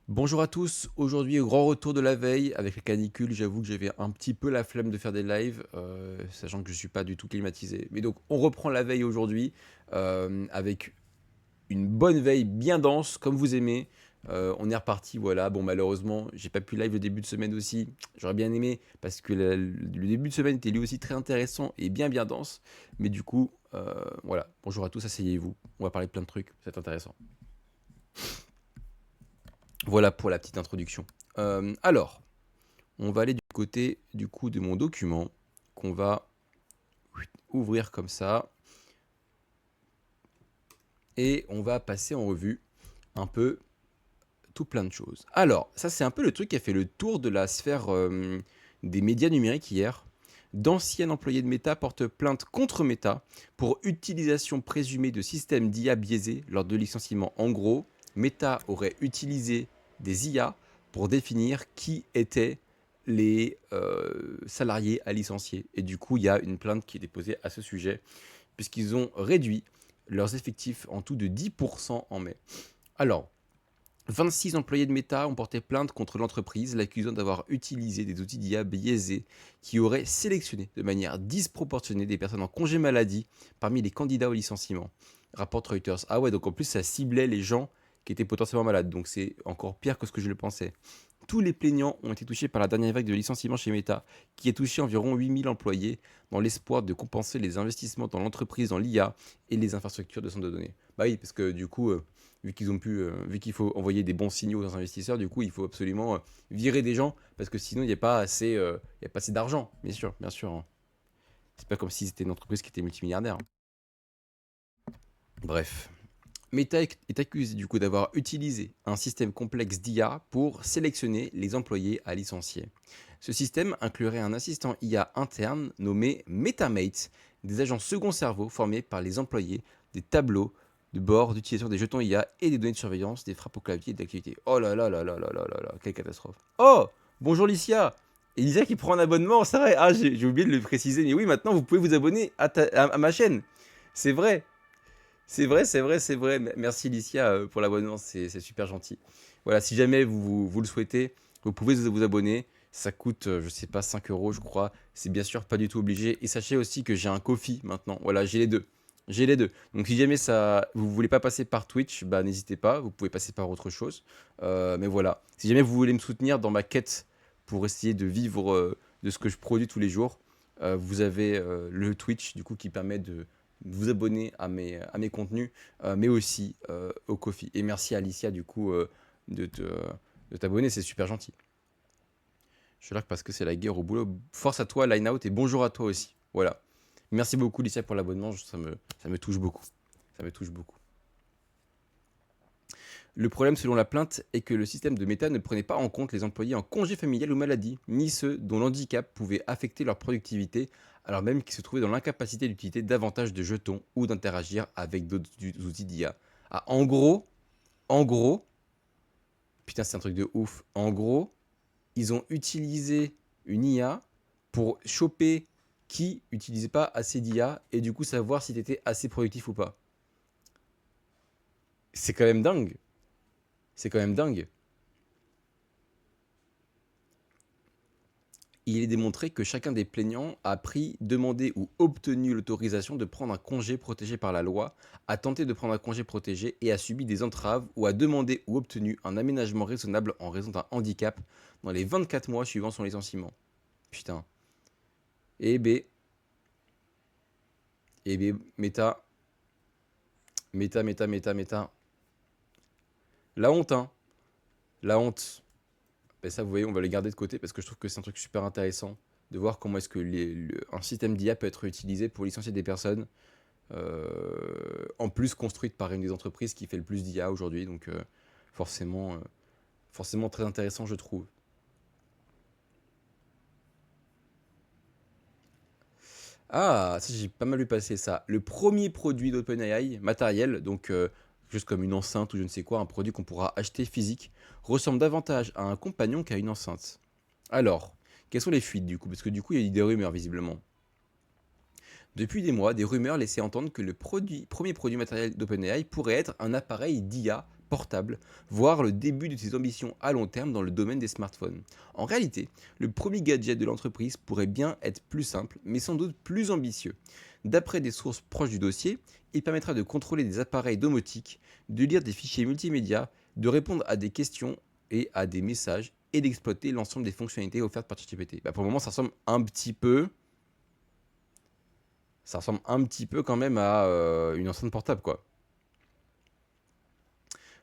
Bonjour à tous, aujourd'hui au grand retour de la veille avec la canicule, j'avoue que j'avais un petit peu la flemme de faire des lives, sachant que je suis pas du tout climatisé. Mais donc on reprend la veille aujourd'hui avec une bonne veille bien dense comme vous aimez. On est reparti, voilà. Bon malheureusement j'ai pas pu live le début de semaine aussi, j'aurais bien aimé parce que le début de semaine était lui aussi très intéressant et bien dense. Mais du coup, voilà, bonjour à tous, asseyez-vous, on va parler de plein de trucs, c'est intéressant. Voilà pour la petite introduction. Alors, on va aller du côté du coup de mon document qu'on va ouvrir comme ça et on va passer en revue un peu tout plein de choses. Alors, ça c'est un peu le truc qui a fait le tour de la sphère des médias numériques hier. D'anciens employés de Meta portent plainte contre Meta pour utilisation présumée de systèmes d'IA biaisés lors de licenciements. En gros, Meta aurait utilisé des IA pour définir qui étaient les salariés à licencier. Et du coup, il y a une plainte qui est déposée à ce sujet, puisqu'ils ont réduit leurs effectifs en tout de 10% en mai. Alors, 26 employés de Meta ont porté plainte contre l'entreprise, l'accusant d'avoir utilisé des outils d'IA biaisés qui auraient sélectionné de manière disproportionnée des personnes en congé maladie parmi les candidats au licenciement. Rapporte Reuters. Ah ouais, donc en plus ça ciblait les gens qui étaient potentiellement malades, donc c'est encore pire que ce que je le pensais. Tous les plaignants ont été touchés par la dernière vague de licenciements chez Meta, qui a touché environ 8000 employés dans l'espoir de compenser les investissements dans l'entreprise, dans l'IA et les infrastructures de centres de données. Bah oui, parce que du coup, vu qu'il faut envoyer des bons signaux aux investisseurs, du coup, il faut absolument virer des gens parce que sinon, il n'y a pas assez, il y a pas assez d'argent, bien sûr, hein. C'est pas comme si c'était une entreprise qui était multimilliardaire, hein. Bref. Meta est accusé du coup d'avoir utilisé un système complexe d'IA pour sélectionner les employés à licencier. Ce système inclurait un assistant IA interne nommé MetaMate, des agents second cerveau formés par les employés, des tableaux de bord d'utilisation des jetons IA et des données de surveillance, des frappes au clavier et d'activité. Oh là là là là là là là là, quelle catastrophe. Oh, bonjour Licia. Et Licia qui prend un abonnement, c'est vrai. Ah, j'ai oublié de le préciser, mais oui, maintenant vous pouvez vous abonner à ma chaîne. C'est vrai. C'est vrai, c'est vrai, c'est vrai. Merci Licia pour l'abonnement, c'est super gentil. Voilà, si jamais vous le souhaitez, vous pouvez vous abonner. Ça coûte, je sais pas, 5 euros, je crois. C'est bien sûr pas du tout obligé. Et sachez aussi que j'ai un Ko-fi maintenant. Voilà, j'ai les deux. J'ai les deux. Donc si jamais ça, vous voulez pas passer par Twitch, bah n'hésitez pas. Vous pouvez passer par autre chose. Mais voilà. Si jamais vous voulez me soutenir dans ma quête pour essayer de vivre de ce que je produis tous les jours, vous avez le Twitch du coup qui permet de vous abonner à mes contenus, mais aussi au Kofi. Et merci à Alicia du coup de t'abonner, c'est super gentil. Je suis là parce que c'est la guerre au boulot. Force à toi, Line Out, et bonjour à toi aussi. Voilà. Merci beaucoup, Alicia, pour l'abonnement. Ça me touche beaucoup. Ça me touche beaucoup. Le problème, selon la plainte, est que le système de Meta ne prenait pas en compte les employés en congé familial ou maladie, ni ceux dont l'handicap pouvait affecter leur productivité, alors même qu'ils se trouvaient dans l'incapacité d'utiliser davantage de jetons ou d'interagir avec d'autres outils d'IA. Ah, en gros, putain, c'est un truc de ouf. En gros, ils ont utilisé une IA pour choper qui n'utilisait pas assez d'IA et du coup savoir si tu étais assez productif ou pas. C'est quand même dingue. C'est quand même dingue. Il est démontré que chacun des plaignants a pris, demandé ou obtenu l'autorisation de prendre un congé protégé par la loi, a tenté de prendre un congé protégé et a subi des entraves ou a demandé ou obtenu un aménagement raisonnable en raison d'un handicap dans les 24 mois suivant son licenciement. Putain. Eh ben, méta, méta. La honte, hein. La honte. Ben ça, vous voyez, on va le garder de côté parce que je trouve que c'est un truc super intéressant de voir comment est-ce que un système d'IA peut être utilisé pour licencier des personnes en plus construite par une des entreprises qui fait le plus d'IA aujourd'hui. Donc forcément, forcément très intéressant, je trouve. Ah, ça j'ai pas mal vu passer ça. Le premier produit d'OpenAI, matériel, donc juste comme une enceinte ou je ne sais quoi, un produit qu'on pourra acheter physique, ressemble davantage à un compagnon qu'à une enceinte. Alors, quelles sont les fuites du coup? Parce que du coup, il y a eu des rumeurs visiblement. Depuis des mois, des rumeurs laissaient entendre que le premier produit matériel d'OpenAI pourrait être un appareil d'IA portable, voire le début de ses ambitions à long terme dans le domaine des smartphones. En réalité, le premier gadget de l'entreprise pourrait bien être plus simple, mais sans doute plus ambitieux. D'après des sources proches du dossier, il permettra de contrôler des appareils domotiques, de lire des fichiers multimédia, de répondre à des questions et à des messages et d'exploiter l'ensemble des fonctionnalités offertes par ChatGPT. Pour le moment, ça ressemble un petit peu quand même à une enceinte portable, quoi.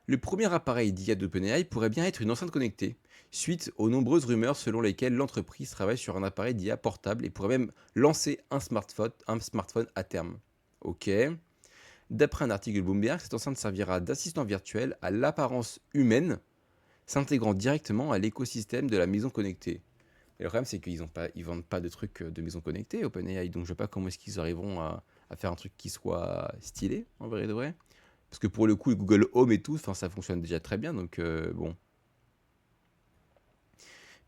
Le premier appareil d'IA d'OpenAI pourrait bien être une enceinte connectée, suite aux nombreuses rumeurs selon lesquelles l'entreprise travaille sur un appareil d'IA portable et pourrait même lancer un smartphone à terme. Ok. D'après un article de Bloomberg, cette enceinte servira d'assistant virtuel à l'apparence humaine, s'intégrant directement à l'écosystème de la maison connectée. Et le problème, c'est qu'ils vendent pas de trucs de maison connectée, OpenAI, donc je sais pas comment est-ce qu'ils arriveront à faire un truc qui soit stylé, en vrai de vrai. Parce que pour le coup, Google Home et tout, ça fonctionne déjà très bien, donc bon.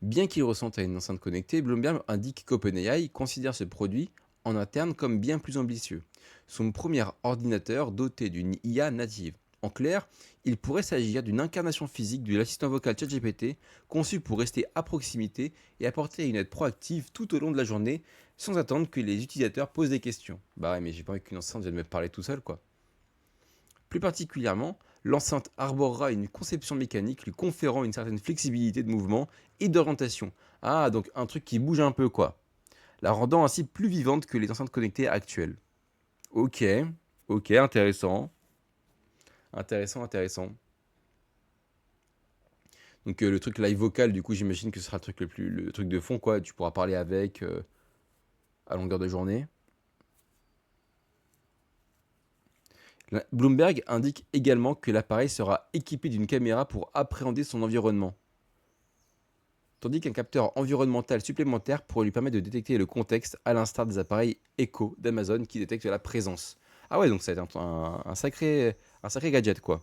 Bien qu'il ressemble à une enceinte connectée, Bloomberg indique qu'OpenAI considère ce produit en interne comme bien plus ambitieux. Son premier ordinateur doté d'une IA native. En clair, il pourrait s'agir d'une incarnation physique de l'assistant vocal ChatGPT conçu pour rester à proximité et apporter une aide proactive tout au long de la journée sans attendre que les utilisateurs posent des questions. Bah ouais, mais j'ai pas envie qu'une enceinte vienne me parler tout seul, quoi. Plus particulièrement, l'enceinte arborera une conception mécanique lui conférant une certaine flexibilité de mouvement et d'orientation. Ah, donc un truc qui bouge un peu, quoi. La rendant ainsi plus vivante que les enceintes connectées actuelles. Ok, ok, intéressant. Intéressant, intéressant. Donc le truc live vocal, du coup, j'imagine que ce sera le truc de fond, quoi. Tu pourras parler avec à longueur de journée. Bloomberg indique également que l'appareil sera équipé d'une caméra pour appréhender son environnement, tandis qu'un capteur environnemental supplémentaire pourrait lui permettre de détecter le contexte, à l'instar des appareils Echo d'Amazon qui détectent la présence. Ah ouais, donc ça va être un sacré gadget, quoi.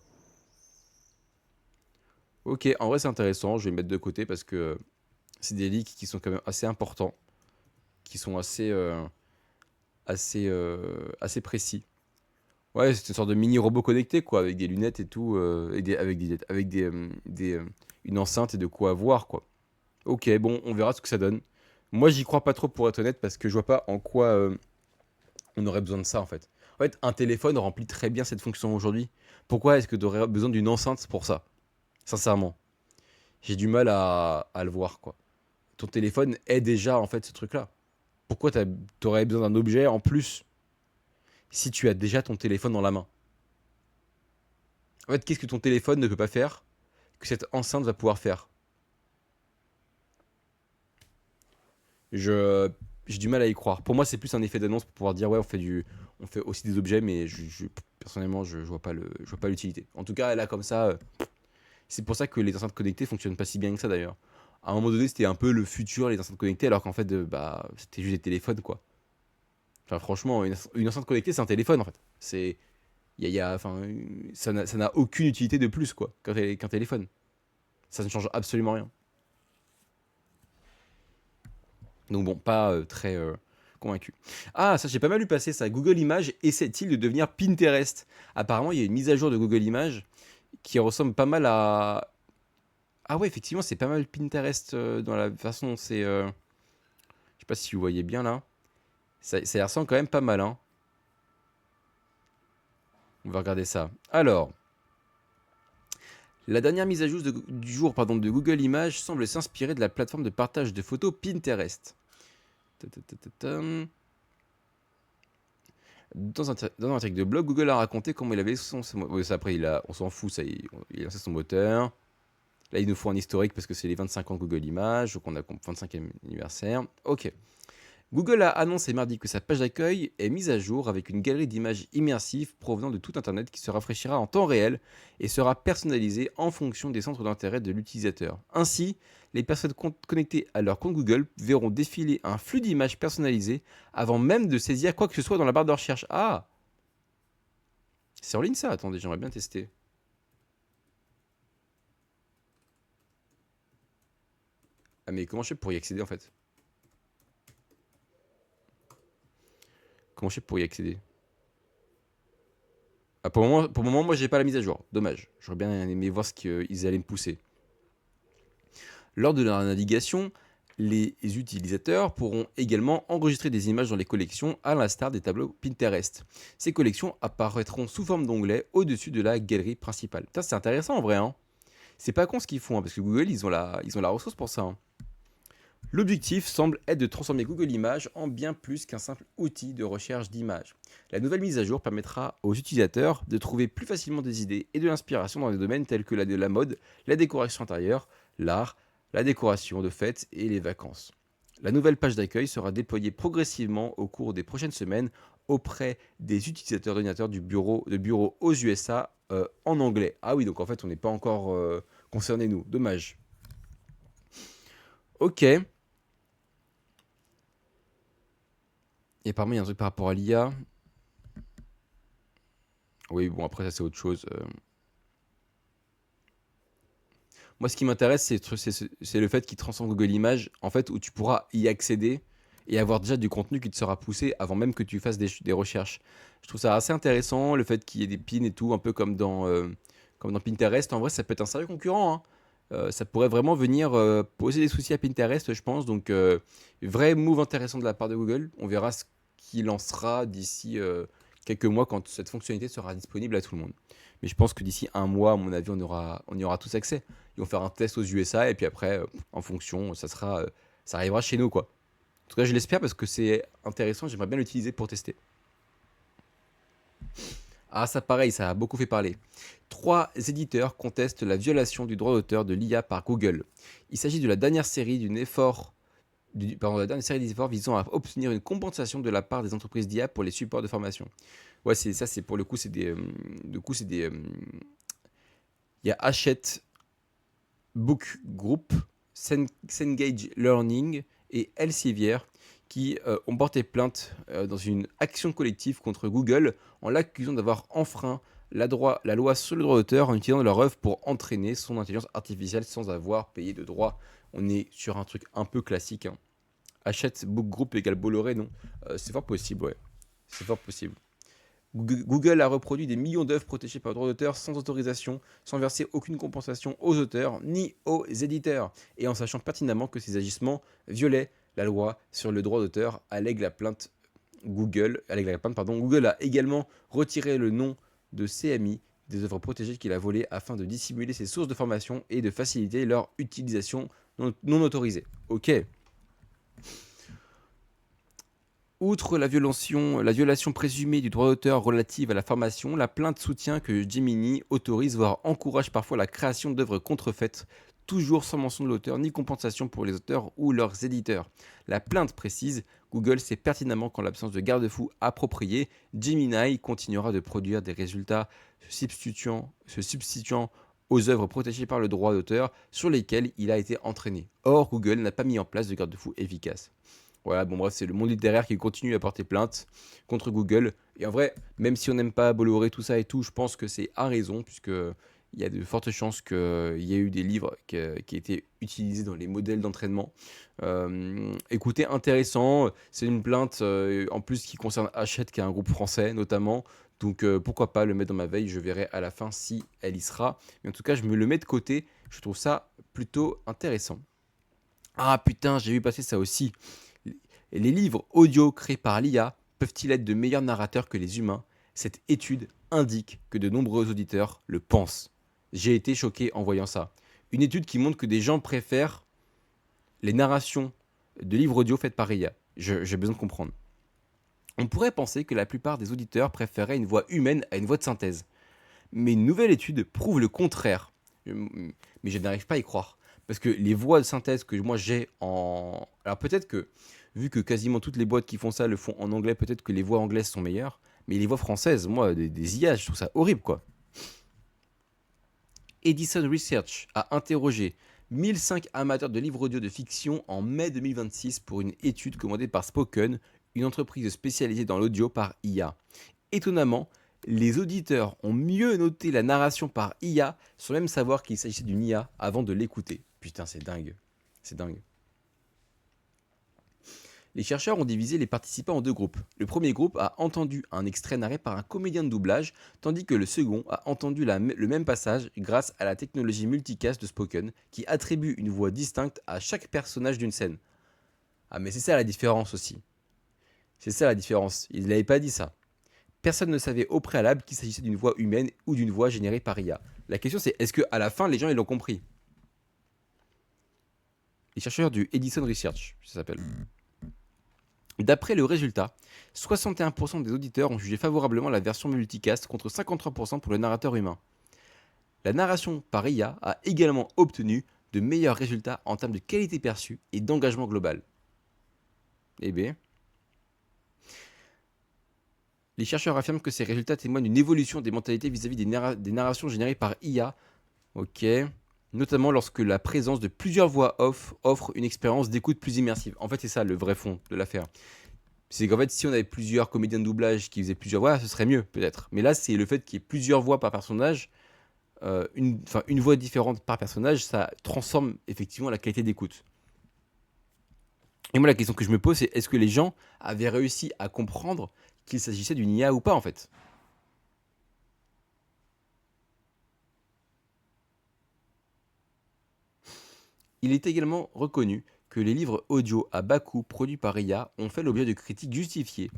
Ok, en vrai c'est intéressant, je vais le mettre de côté parce que c'est des leaks qui sont quand même assez importants, qui sont assez précis. Ouais, c'est une sorte de mini robot connecté, quoi, avec des lunettes et tout, une enceinte et de quoi voir, quoi. Ok, bon, on verra ce que ça donne. Moi, j'y crois pas trop pour être honnête parce que je vois pas en quoi on aurait besoin de ça en fait. En fait, un téléphone remplit très bien cette fonction aujourd'hui. Pourquoi est-ce que tu aurais besoin d'une enceinte pour ça? Sincèrement, j'ai du mal à le voir quoi. Ton téléphone est déjà en fait ce truc-là. Pourquoi t'aurais besoin d'un objet en plus si tu as déjà ton téléphone dans la main? En fait, qu'est-ce que ton téléphone ne peut pas faire que cette enceinte va pouvoir faire? Je j'ai du mal à y croire. Pour moi, c'est plus un effet d'annonce pour pouvoir dire ouais, on fait aussi des objets, mais personnellement, je vois pas je vois pas l'utilité. En tout cas, là comme ça, c'est pour ça que les enceintes connectées fonctionnent pas si bien que ça d'ailleurs. À un moment donné, c'était un peu le futur les enceintes connectées, alors qu'en fait, bah, c'était juste des téléphones quoi. Enfin, franchement, une enceinte connectée, c'est un téléphone en fait. Enfin, ça n'a aucune utilité de plus quoi qu'un téléphone. Ça ne change absolument rien. Donc bon, pas très convaincu. Ah, ça j'ai pas mal lu passer ça. Google Images essaie-t-il de devenir Pinterest? Apparemment, il y a une mise à jour de Google Images qui ressemble pas mal à... Ah ouais, effectivement, c'est pas mal Pinterest dans la façon dont c'est... Je sais pas si vous voyez bien là. Ça y ressemble quand même pas mal, hein. On va regarder ça. Alors, la dernière mise à jour du jour de Google Images semble s'inspirer de la plateforme de partage de photos Pinterest. Ta-ta-ta-ta-tam. Dans un article de blog, Google a raconté comment il avait après, on s'en fout, il a lancé son moteur. Là, il nous faut un historique parce que c'est les 25 ans de Google Images, donc on a 25e anniversaire. Ok. Google a annoncé mardi que sa page d'accueil est mise à jour avec une galerie d'images immersives provenant de tout Internet qui se rafraîchira en temps réel et sera personnalisée en fonction des centres d'intérêt de l'utilisateur. Ainsi, les personnes connectées à leur compte Google verront défiler un flux d'images personnalisées avant même de saisir quoi que ce soit dans la barre de recherche. Ah, c'est en ligne ça? Attendez, j'aimerais bien tester. Ah mais comment je fais pour y accéder en fait? Comment je fais pour y accéder? Ah, pour le moment, moi, j'ai pas la mise à jour. Dommage. J'aurais bien aimé voir ce qu'ils allaient me pousser. Lors de la navigation, les utilisateurs pourront également enregistrer des images dans les collections à l'instar des tableaux Pinterest. Ces collections apparaîtront sous forme d'onglets au-dessus de la galerie principale. Putain, c'est intéressant en vrai, hein. C'est pas con ce qu'ils font, hein, parce que Google, ils ont la ressource pour ça, hein. L'objectif semble être de transformer Google Images en bien plus qu'un simple outil de recherche d'images. La nouvelle mise à jour permettra aux utilisateurs de trouver plus facilement des idées et de l'inspiration dans des domaines tels que la mode, la décoration intérieure, l'art, la décoration de fêtes et les vacances. La nouvelle page d'accueil sera déployée progressivement au cours des prochaines semaines auprès des utilisateurs d'ordinateurs de bureaux aux USA en anglais. Ah oui, donc en fait, on n'est pas encore concernés, nous. Dommage. Ok. Et apparemment, il y a un truc par rapport à l'IA. Oui, bon, après, ça, c'est autre chose. Moi, ce qui m'intéresse, c'est le fait qu'il transforme Google Images, en fait, où tu pourras y accéder et avoir déjà du contenu qui te sera poussé avant même que tu fasses des recherches. Je trouve ça assez intéressant, le fait qu'il y ait des pins et tout, un peu comme dans Pinterest. En vrai, ça peut être un sérieux concurrent, hein. Ça pourrait vraiment venir poser des soucis à Pinterest, je pense. Donc, vrai move intéressant de la part de Google. On verra ce qu'il lancera d'ici quelques mois quand cette fonctionnalité sera disponible à tout le monde. Mais je pense que d'ici un mois, à mon avis, on y aura tous accès. Ils vont faire un test aux USA et puis après, en fonction, ça arrivera chez nous, quoi. En tout cas, je l'espère parce que c'est intéressant. J'aimerais bien l'utiliser pour tester. Ah, ça pareil, ça a beaucoup fait parler. Trois éditeurs contestent la violation du droit d'auteur de l'IA par Google. Il s'agit de la dernière série la dernière série d'efforts visant à obtenir une compensation de la part des entreprises d'IA pour les supports de formation. Ouais, c'est ça, c'est pour le coup, c'est des, du coup, c'est des, il y a Hachette Book Group, Cengage Learning et Elsevier qui ont porté plainte dans une action collective contre Google en l'accusant d'avoir enfreint la loi sur le droit d'auteur en utilisant leur œuvre pour entraîner son intelligence artificielle sans avoir payé de droits. On est sur un truc un peu classique, hein. Hachette Book Group égale Bolloré, non. C'est fort possible, ouais. C'est fort possible. Google a reproduit des millions d'œuvres protégées par le droit d'auteur sans autorisation, sans verser aucune compensation aux auteurs ni aux éditeurs, et en sachant pertinemment que ces agissements violaient la loi sur le droit d'auteur, Google a également retiré le nom de CMI des œuvres protégées qu'il a volées afin de dissimuler ses sources de formation et de faciliter leur utilisation non autorisée. Ok. Outre la violation présumée du droit d'auteur relative à la formation, la plainte soutient que Gemini autorise, voire encourage parfois la création d'œuvres contrefaites, toujours sans mention de l'auteur ni compensation pour les auteurs ou leurs éditeurs. La plainte précise, Google sait pertinemment qu'en l'absence de garde-fous appropriés, Gemini continuera de produire des résultats se substituant aux œuvres protégées par le droit d'auteur sur lesquelles il a été entraîné. Or, Google n'a pas mis en place de garde-fous efficaces. Voilà, bon bref, c'est le monde littéraire qui continue à porter plainte contre Google. Et en vrai, même si on n'aime pas Bolloré, tout ça et tout, je pense que c'est à raison, puisque il y a de fortes chances qu'il y ait eu des livres qui étaient utilisés dans les modèles d'entraînement. Écoutez, intéressant, c'est une plainte en plus qui concerne Hachette, qui est un groupe français notamment. Donc pourquoi pas le mettre dans ma veille, je verrai à la fin si elle y sera. Mais en tout cas, je me le mets de côté, je trouve ça plutôt intéressant. Ah putain, j'ai vu passer ça aussi. Les livres audio créés par l'IA peuvent-ils être de meilleurs narrateurs que les humains? Cette étude indique que de nombreux auditeurs le pensent. J'ai été choqué en voyant ça. Une étude qui montre que des gens préfèrent les narrations de livres audio faites par IA. J'ai besoin de comprendre. On pourrait penser que la plupart des auditeurs préféraient une voix humaine à une voix de synthèse. Mais une nouvelle étude prouve le contraire. Mais je n'arrive pas à y croire. Parce que les voix de synthèse que moi j'ai en... Alors peut-être que, vu que quasiment toutes les boîtes qui font ça le font en anglais, peut-être que les voix anglaises sont meilleures. Mais les voix françaises, moi, des IA, je trouve ça horrible, quoi. Edison Research a interrogé 1005 amateurs de livres audio de fiction en mai 2026 pour une étude commandée par Spoken, une entreprise spécialisée dans l'audio par IA. Étonnamment, les auditeurs ont mieux noté la narration par IA sans même savoir qu'il s'agissait d'une IA avant de l'écouter. Putain, c'est dingue. C'est dingue. Les chercheurs ont divisé les participants en deux groupes. Le premier groupe a entendu un extrait narré par un comédien de doublage, tandis que le second a entendu le même passage grâce à la technologie multicast de Spoken, qui attribue une voix distincte à chaque personnage d'une scène. Ah mais c'est ça la différence aussi. C'est ça la différence. Il n'avait pas dit ça. Personne ne savait au préalable qu'il s'agissait d'une voix humaine ou d'une voix générée par IA. La question c'est est-ce qu'à la fin les gens ils l'ont compris? Les chercheurs du Edison Research, ça s'appelle. D'après le résultat, 61% des auditeurs ont jugé favorablement la version multicast contre 53% pour le narrateur humain. La narration par IA a également obtenu de meilleurs résultats en termes de qualité perçue et d'engagement global. Eh bien, les chercheurs affirment que ces résultats témoignent d'une évolution des mentalités vis-à-vis des narrations générées par IA, ok, notamment lorsque la présence de plusieurs voix off offre une expérience d'écoute plus immersive. En fait, c'est ça le vrai fond de l'affaire. C'est qu'en fait, si on avait plusieurs comédiens de doublage qui faisaient plusieurs voix, ce serait mieux, peut-être. Mais là, c'est le fait qu'il y ait plusieurs voix par personnage, une voix différente par personnage, ça transforme effectivement la qualité d'écoute. Et moi, la question que je me pose, c'est est-ce que les gens avaient réussi à comprendre qu'il s'agissait d'une IA ou pas, en fait? Il est également reconnu que les livres audio à bas coût produits par IA ont fait l'objet de critiques justifiées,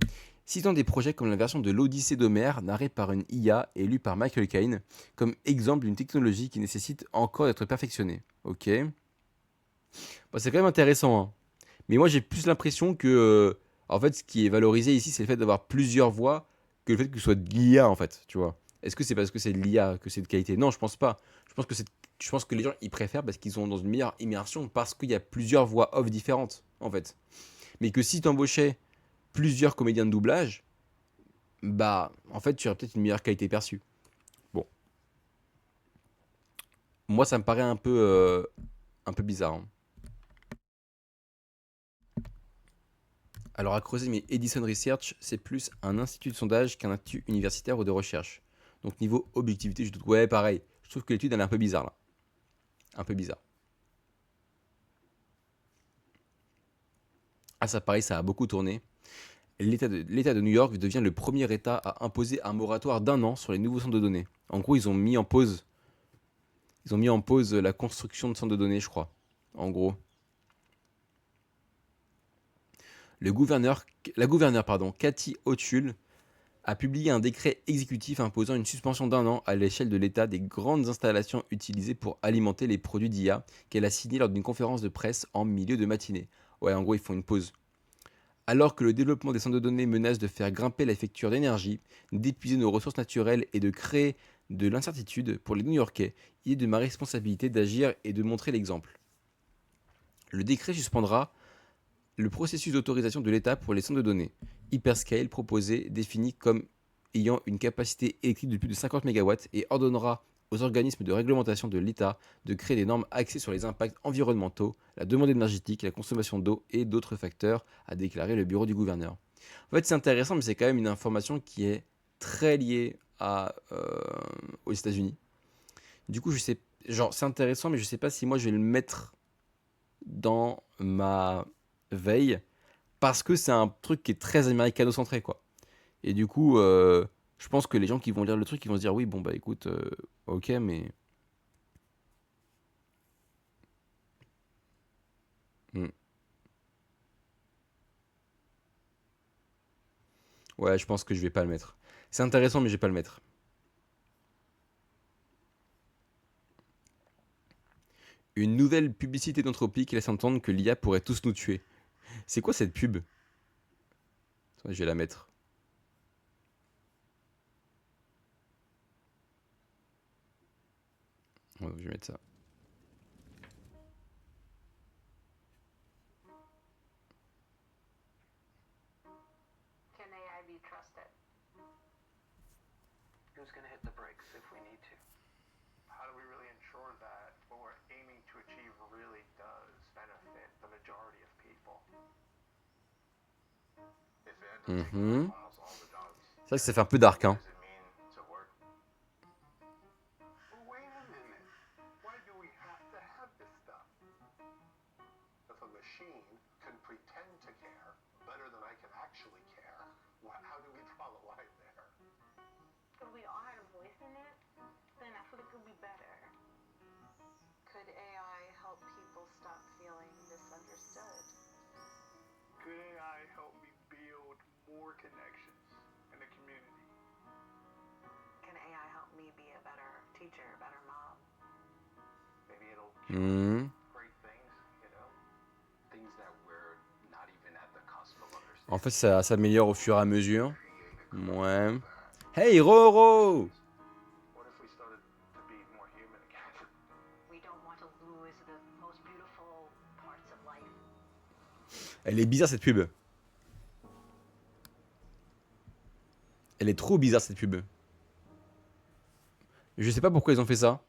citant des projets comme la version de l'Odyssée d'Homère narrée par une IA et lue par Michael Caine, comme exemple d'une technologie qui nécessite encore d'être perfectionnée. Ok. Bon, c'est quand même intéressant, hein. Mais moi j'ai plus l'impression que, en fait, ce qui est valorisé ici, c'est le fait d'avoir plusieurs voix que le fait que ce soit de l'IA, en fait, tu vois. Est-ce que c'est parce que c'est de l'IA que c'est de qualité? Non, je pense pas. Je pense que les gens ils préfèrent parce qu'ils sont dans une meilleure immersion parce qu'il y a plusieurs voix off différentes, en fait. Mais que si tu embauchais plusieurs comédiens de doublage, bah, en fait, tu aurais peut-être une meilleure qualité perçue. Bon, moi, ça me paraît un peu bizarre, hein. Alors, à creuser, mais Edison Research, c'est plus un institut de sondage qu'un institut universitaire ou de recherche. Donc, niveau objectivité, je doute. Ouais, pareil. Je trouve que l'étude, elle est un peu bizarre, là. Un peu bizarre. Ah, ça, pareil, ça a beaucoup tourné. L'État de New York devient le premier État à imposer un moratoire d'un an sur les nouveaux centres de données. En gros, ils ont mis en pause la construction de centres de données, je crois. En gros. Le gouverneur, la gouverneure, pardon, Cathy Hochul, a publié un décret exécutif imposant une suspension d'un an à l'échelle de l'État des grandes installations utilisées pour alimenter les produits d'IA qu'elle a signé lors d'une conférence de presse en milieu de matinée. Ouais, en gros, ils font une pause. Alors que le développement des centres de données menace de faire grimper la facture d'énergie, d'épuiser nos ressources naturelles et de créer de l'incertitude pour les New-Yorkais, il est de ma responsabilité d'agir et de montrer l'exemple. Le décret suspendra le processus d'autorisation de l'État pour les centres de données. Hyperscale proposé défini comme ayant une capacité électrique de plus de 50 MW et ordonnera aux organismes de réglementation de l'État de créer des normes axées sur les impacts environnementaux, la demande énergétique, la consommation d'eau et d'autres facteurs, a déclaré le bureau du gouverneur. En fait, c'est intéressant, mais c'est quand même une information qui est très liée aux États-Unis. Du coup, je sais, genre, c'est intéressant, mais je sais pas si moi je vais le mettre dans ma veille parce que c'est un truc qui est très américano-centré, quoi. Et du coup, je pense que les gens qui vont lire le truc, ils vont se dire oui, bon bah écoute, ok, mais hmm. Ouais, je pense que je vais pas le mettre. C'est intéressant, mais je vais pas le mettre. Une nouvelle publicité d'entropie qui laisse entendre que l'IA pourrait tous nous tuer. C'est quoi cette pub? Attends, je vais la mettre. Ouais, je vais mettre ça. Can AI be trusted? Who's going to hit the brakes if we need to? How do we really ensure that what we're aiming to achieve really does benefit the majority of people? If it ends up taking Mhm. almost all the jobs, C'est vrai que ça fait un peu dark, what hein. does it mean to work? But wait a minute. Why do we have to have this stuff? If a machine can pretend to care How do we draw the line there? If we all had a voice in it, then I feel like it would be better. Could AI help people stop feeling misunderstood? Could AI help me build more connections in the community? Can AI help me be a better teacher, a better mom? Maybe it'll Hmm. great things, you know, things that we're not even at the cusp of understanding. En fait, ça s'améliore au fur et à mesure. Ouais. Hey, Roro! What if we started to be more human again? We don't want to lose the most beautiful parts of life. Elle est bizarre cette pub. Elle est trop bizarre cette pub. Je sais pas pourquoi ils ont fait ça.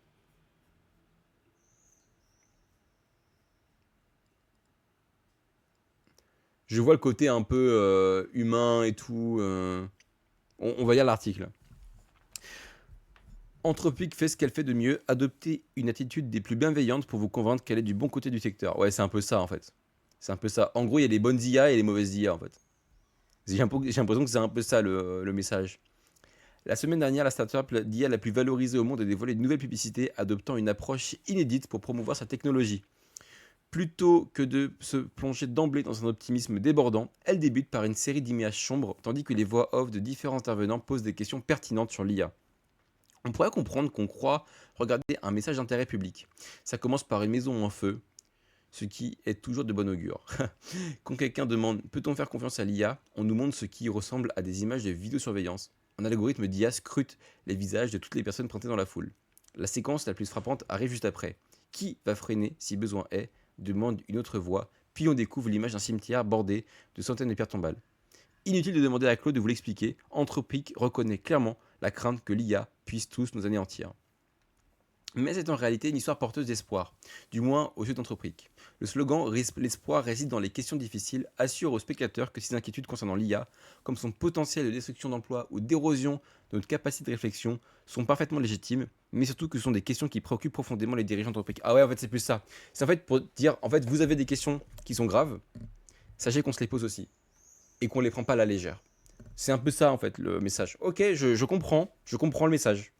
Je vois le côté un peu humain et tout. On va lire l'article. Anthropic fait ce qu'elle fait de mieux, adopter une attitude des plus bienveillantes pour vous convaincre qu'elle est du bon côté du secteur. Ouais, c'est un peu ça en fait. C'est un peu ça. En gros, il y a les bonnes IA et les mauvaises IA en fait. J'ai l'impression que c'est un peu ça le message. La semaine dernière, la startup d'IA la plus valorisée au monde a dévoilé une nouvelle publicité adoptant une approche inédite pour promouvoir sa technologie. Plutôt que de se plonger d'emblée dans un optimisme débordant, elle débute par une série d'images sombres, tandis que les voix off de différents intervenants posent des questions pertinentes sur l'IA. On pourrait comprendre qu'on croit regarder un message d'intérêt public. Ça commence par une maison en feu, ce qui est toujours de bon augure. Quand quelqu'un demande « Peut-on faire confiance à l'IA ?», on nous montre ce qui ressemble à des images de vidéosurveillance. Un algorithme d'IA scrute les visages de toutes les personnes présentes dans la foule. La séquence la plus frappante arrive juste après. Qui va freiner si besoin est ? Demande une autre voix, puis on découvre l'image d'un cimetière bordé de centaines de pierres tombales. Inutile de demander à Claude de vous l'expliquer, Anthropic reconnaît clairement la crainte que l'IA puisse tous nous anéantir. Mais c'est en réalité une histoire porteuse d'espoir, du moins aux yeux d'Anthropic. Le slogan « L'espoir réside dans les questions difficiles » assure aux spectateurs que ses inquiétudes concernant l'IA, comme son potentiel de destruction d'emplois ou d'érosion de notre capacité de réflexion, sont parfaitement légitimes, mais surtout que ce sont des questions qui préoccupent profondément les dirigeants d'Anthropic. Ah ouais, en fait, c'est plus ça. C'est en fait pour dire, en fait, vous avez des questions qui sont graves, sachez qu'on se les pose aussi, et qu'on ne les prend pas à la légère. C'est un peu ça, en fait, le message. Ok, je comprends le message,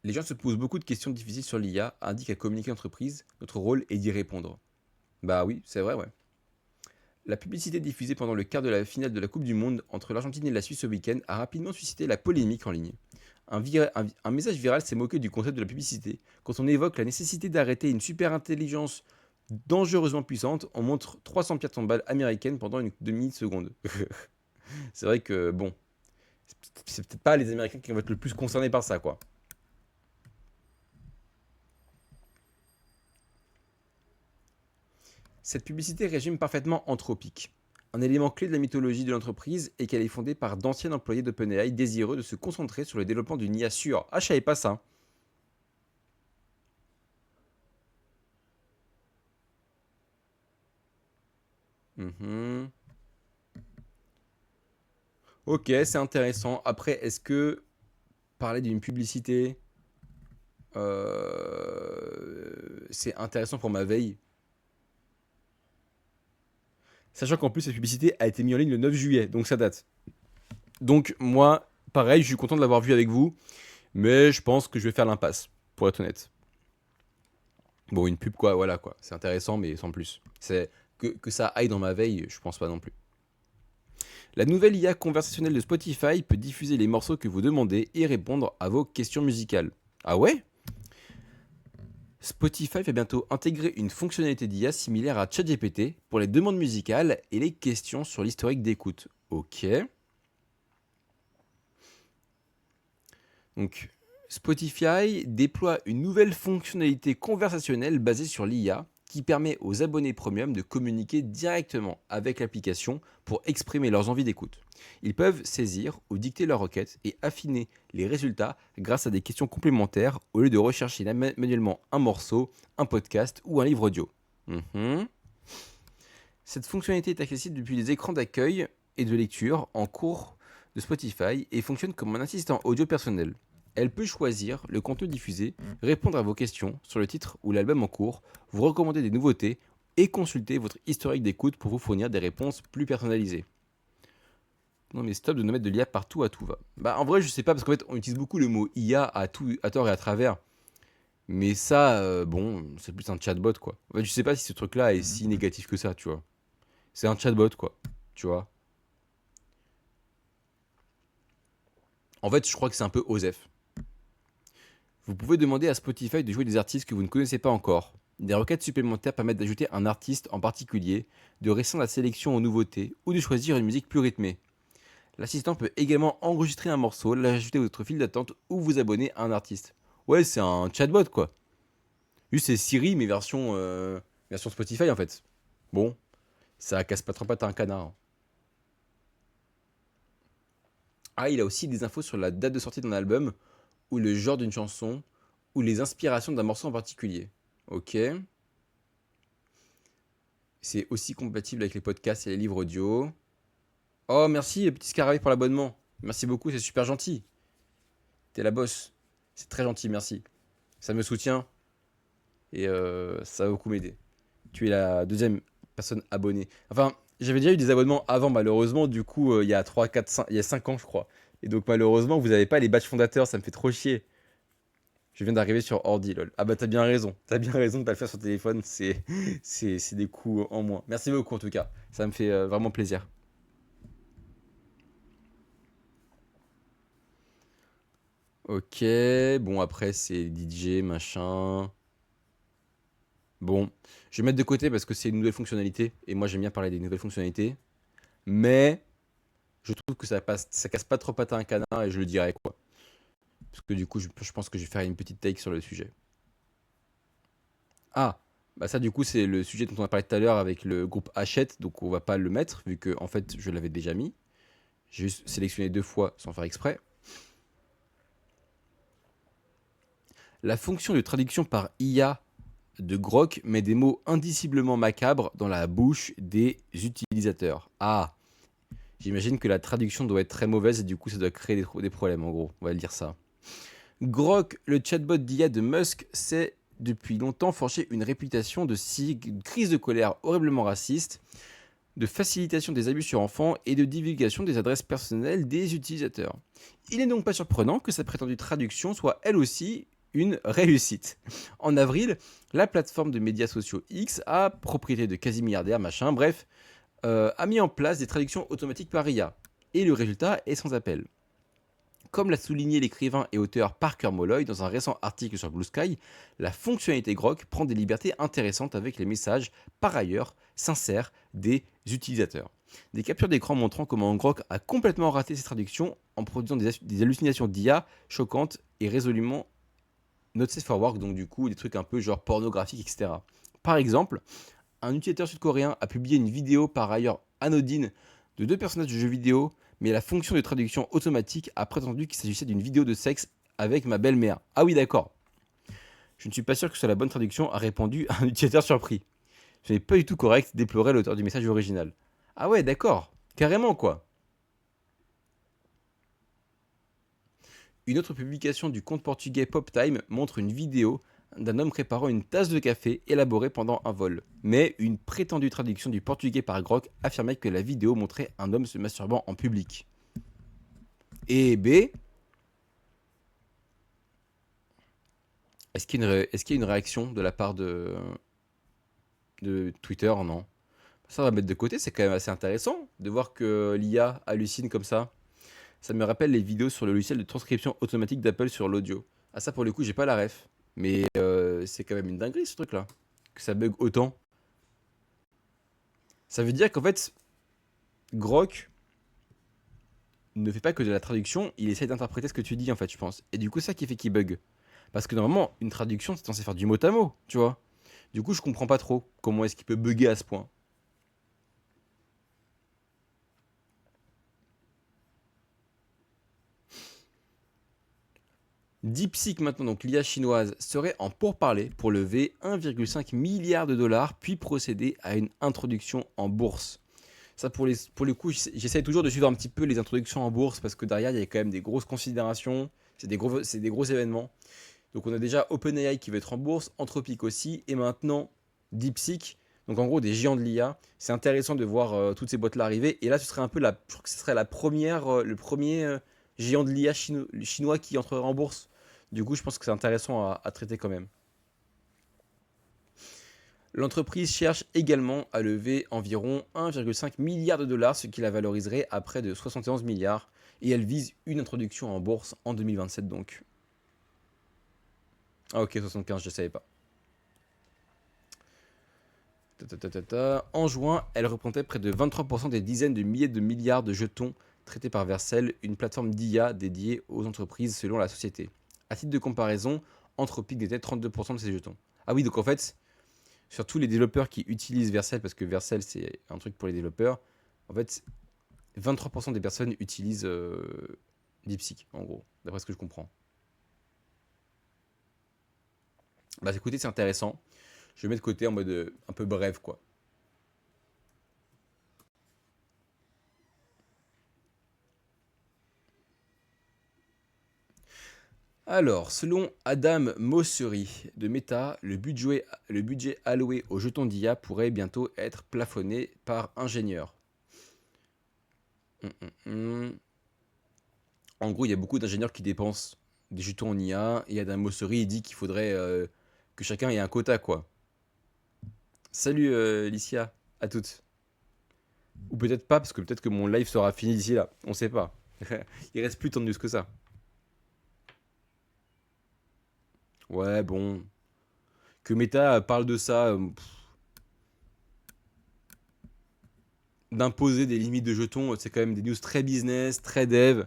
Les gens se posent beaucoup de questions difficiles sur l'IA, indique à Communiquer Entreprise. Notre rôle est d'y répondre. Bah oui, c'est vrai, ouais. La publicité diffusée pendant le quart de la finale de la Coupe du Monde entre l'Argentine et la Suisse ce week-end a rapidement suscité la polémique en ligne. Un message viral s'est moqué du concept de la publicité. Quand on évoque la nécessité d'arrêter une super intelligence dangereusement puissante, on montre 300 pierres tombales américaines pendant une demi-seconde. C'est vrai que, bon, c'est peut-être pas les Américains qui vont être le plus concernés par ça, quoi. Cette publicité résume parfaitement Anthropic. Un élément clé de la mythologie de l'entreprise est qu'elle est fondée par d'anciens employés d'OpenAI désireux de se concentrer sur le développement d'une IA sûre. Ah, je savais pas ça. Mhm. Ok, c'est intéressant. Après, est-ce que parler d'une publicité, c'est intéressant pour ma veille? Sachant qu'en plus, cette publicité a été mise en ligne le 9 juillet, donc ça date. Donc moi, pareil, je suis content de l'avoir vu avec vous, mais je pense que je vais faire l'impasse, pour être honnête. Bon, une pub, quoi, voilà, quoi. C'est intéressant, mais sans plus. C'est que ça aille dans ma veille, je pense pas non plus. La nouvelle IA conversationnelle de Spotify peut diffuser les morceaux que vous demandez et répondre à vos questions musicales. Ah ouais ? Spotify va bientôt intégrer une fonctionnalité d'IA similaire à ChatGPT pour les demandes musicales et les questions sur l'historique d'écoute. Ok. Donc, Spotify déploie une nouvelle fonctionnalité conversationnelle basée sur l'IA qui permet aux abonnés premium de communiquer directement avec l'application pour exprimer leurs envies d'écoute. Ils peuvent saisir ou dicter leurs requêtes et affiner les résultats grâce à des questions complémentaires au lieu de rechercher manuellement un morceau, un podcast ou un livre audio. Cette fonctionnalité est accessible depuis les écrans d'accueil et de lecture en cours de Spotify et fonctionne comme un assistant audio personnel. Elle peut choisir le contenu diffusé, répondre à vos questions sur le titre ou l'album en cours, vous recommander des nouveautés et consulter votre historique d'écoute pour vous fournir des réponses plus personnalisées. Non mais stop de nous mettre de l'IA partout à tout va. Bah en vrai je sais pas parce qu'en fait on utilise beaucoup le mot IA à tort et à travers. Mais ça, bon, c'est plus un chatbot quoi. En fait je sais pas si ce truc là est si négatif que ça, tu vois. C'est un chatbot quoi, tu vois. En fait je crois que c'est un peu OSEF. Vous pouvez demander à Spotify de jouer des artistes que vous ne connaissez pas encore. Des requêtes supplémentaires permettent d'ajouter un artiste en particulier, de restreindre la sélection aux nouveautés ou de choisir une musique plus rythmée. L'assistant peut également enregistrer un morceau, l'ajouter à votre file d'attente ou vous abonner à un artiste. Ouais, c'est un chatbot quoi. Juste c'est Siri mais version Spotify en fait. Bon, ça casse pas trop pattes à un canard, hein. Ah, il a aussi des infos sur la date de sortie d'un album, ou le genre d'une chanson, ou les inspirations d'un morceau en particulier. Ok. C'est aussi compatible avec les podcasts et les livres audio. Oh, merci, petit Scarabée, pour l'abonnement. Merci beaucoup, c'est super gentil. T'es la bosse. C'est très gentil, merci. Ça me soutient et ça va beaucoup m'aider. Tu es la deuxième personne abonnée. Enfin, j'avais déjà eu des abonnements avant, malheureusement. Du coup, il y a 3, 4, 5, il y a 5 ans, je crois. Et donc, malheureusement, vous n'avez pas les badges fondateurs. Ça me fait trop chier. Je viens d'arriver sur ordi, lol. Ah bah, t'as bien raison. T'as bien raison de pas le faire sur téléphone. C'est des coûts en moins. Merci beaucoup, en tout cas. Ça me fait vraiment plaisir. Ok. Bon, après, c'est DJ, machin. Bon, je vais mettre de côté parce que c'est une nouvelle fonctionnalité. Et moi, j'aime bien parler des nouvelles fonctionnalités. Mais je trouve que ça casse pas trop patin à un canard et je le dirais quoi. Parce que du coup, je pense que je vais faire une petite take sur le sujet. Ah, bah ça du coup, c'est le sujet dont on a parlé tout à l'heure avec le groupe Hachette. Donc on va pas le mettre vu que en fait, je l'avais déjà mis. J'ai juste sélectionné 2 fois sans faire exprès. La fonction de traduction par IA de Grok met des mots indiciblement macabres dans la bouche des utilisateurs. Ah, j'imagine que la traduction doit être très mauvaise et du coup ça doit créer des problèmes en gros, on va le dire ça. Grok, le chatbot d'IA de Musk, s'est depuis longtemps forgé une réputation de crise de colère horriblement raciste, de facilitation des abus sur enfants et de divulgation des adresses personnelles des utilisateurs. Il n'est donc pas surprenant que sa prétendue traduction soit elle aussi une réussite. En avril, la plateforme de médias sociaux X, à propriété de quasi-milliardaires, machin, bref, a mis en place des traductions automatiques par IA. Et le résultat est sans appel. Comme l'a souligné l'écrivain et auteur Parker Molloy dans un récent article sur Blue Sky, la fonctionnalité Grok prend des libertés intéressantes avec les messages, par ailleurs, sincères des utilisateurs. Des captures d'écran montrant comment Grok a complètement raté ses traductions en produisant des hallucinations d'IA choquantes et résolument not safe for work, donc du coup des trucs un peu genre pornographiques, etc. Par exemple, un utilisateur sud-coréen a publié une vidéo par ailleurs anodine de 2 personnages de jeux vidéo, mais la fonction de traduction automatique a prétendu qu'il s'agissait d'une vidéo de sexe avec ma belle-mère. Ah oui, d'accord. Je ne suis pas sûr que ce soit la bonne traduction, a répondu un utilisateur surpris. Ce n'est pas du tout correct, déplorait l'auteur du message original. Ah ouais, d'accord. Carrément, quoi. Une autre publication du compte portugais PopTime montre une vidéo d'un homme préparant une tasse de café élaborée pendant un vol. Mais une prétendue traduction du portugais par Grok affirmait que la vidéo montrait un homme se masturbant en public. Et B, est-ce qu'il y a une réaction de la part de Twitter? Non. Ça, on va mettre de côté, c'est quand même assez intéressant de voir que l'IA hallucine comme ça. Ça me rappelle les vidéos sur le logiciel de transcription automatique d'Apple sur l'audio. Ah ça pour le coup j'ai pas la ref. Mais c'est quand même une dinguerie ce truc là. Que ça bug autant. Ça veut dire qu'en fait, Grok ne fait pas que de la traduction, il essaie d'interpréter ce que tu dis en fait je pense. Et du coup ça qui fait qu'il bug. Parce que normalement une traduction c'est censé faire du mot à mot, tu vois. Du coup je comprends pas trop comment est-ce qu'il peut bugger à ce point. DeepSeek maintenant, donc l'IA chinoise, serait en pourparlers pour lever 1,5 milliard de dollars, puis procéder à une introduction en bourse. Ça, pour le coup, j'essaie toujours de suivre un petit peu les introductions en bourse parce que derrière, il y a quand même des grosses considérations, c'est des gros événements. Donc, on a déjà OpenAI qui va être en bourse, Anthropic aussi, et maintenant DeepSeek. Donc en gros, des géants de l'IA, c'est intéressant de voir toutes ces boîtes-là arriver. Et là, ce serait un peu je crois que ce serait la première, le premier géant de l'IA chinois qui entrerait en bourse. Du coup, je pense que c'est intéressant à traiter quand même. L'entreprise cherche également à lever environ 1,5 milliard de dollars, ce qui la valoriserait à près de 71 milliards. Et elle vise une introduction en bourse en 2027 donc. Ah ok, 75, je ne savais pas. En juin, elle représentait près de 23% des dizaines de milliers de milliards de jetons traités par Vercel, une plateforme d'IA dédiée aux entreprises selon la société. À titre de comparaison, Anthropic détenait 32% de ces jetons. Ah oui, donc en fait, sur tous les développeurs qui utilisent Vercel, parce que Vercel c'est un truc pour les développeurs, en fait, 23% des personnes utilisent DeepSeek, en gros, d'après ce que je comprends. Bah écoutez, c'est intéressant. Je vais mettre de côté en mode un peu bref, quoi. Alors, selon Adam Mosseri de Meta, le budget alloué aux jetons d'IA pourrait bientôt être plafonné par ingénieurs. En gros, il y a beaucoup d'ingénieurs qui dépensent des jetons en IA, et Adam Mosseri il dit qu'il faudrait que chacun ait un quota, quoi. Salut Licia, à toutes. Ou peut-être pas, parce que peut-être que mon live sera fini d'ici là, on sait pas. Il reste plus tant de news que ça. Ouais, bon. Que Meta parle de ça, d'imposer des limites de jetons, c'est quand même des news très business, très dev.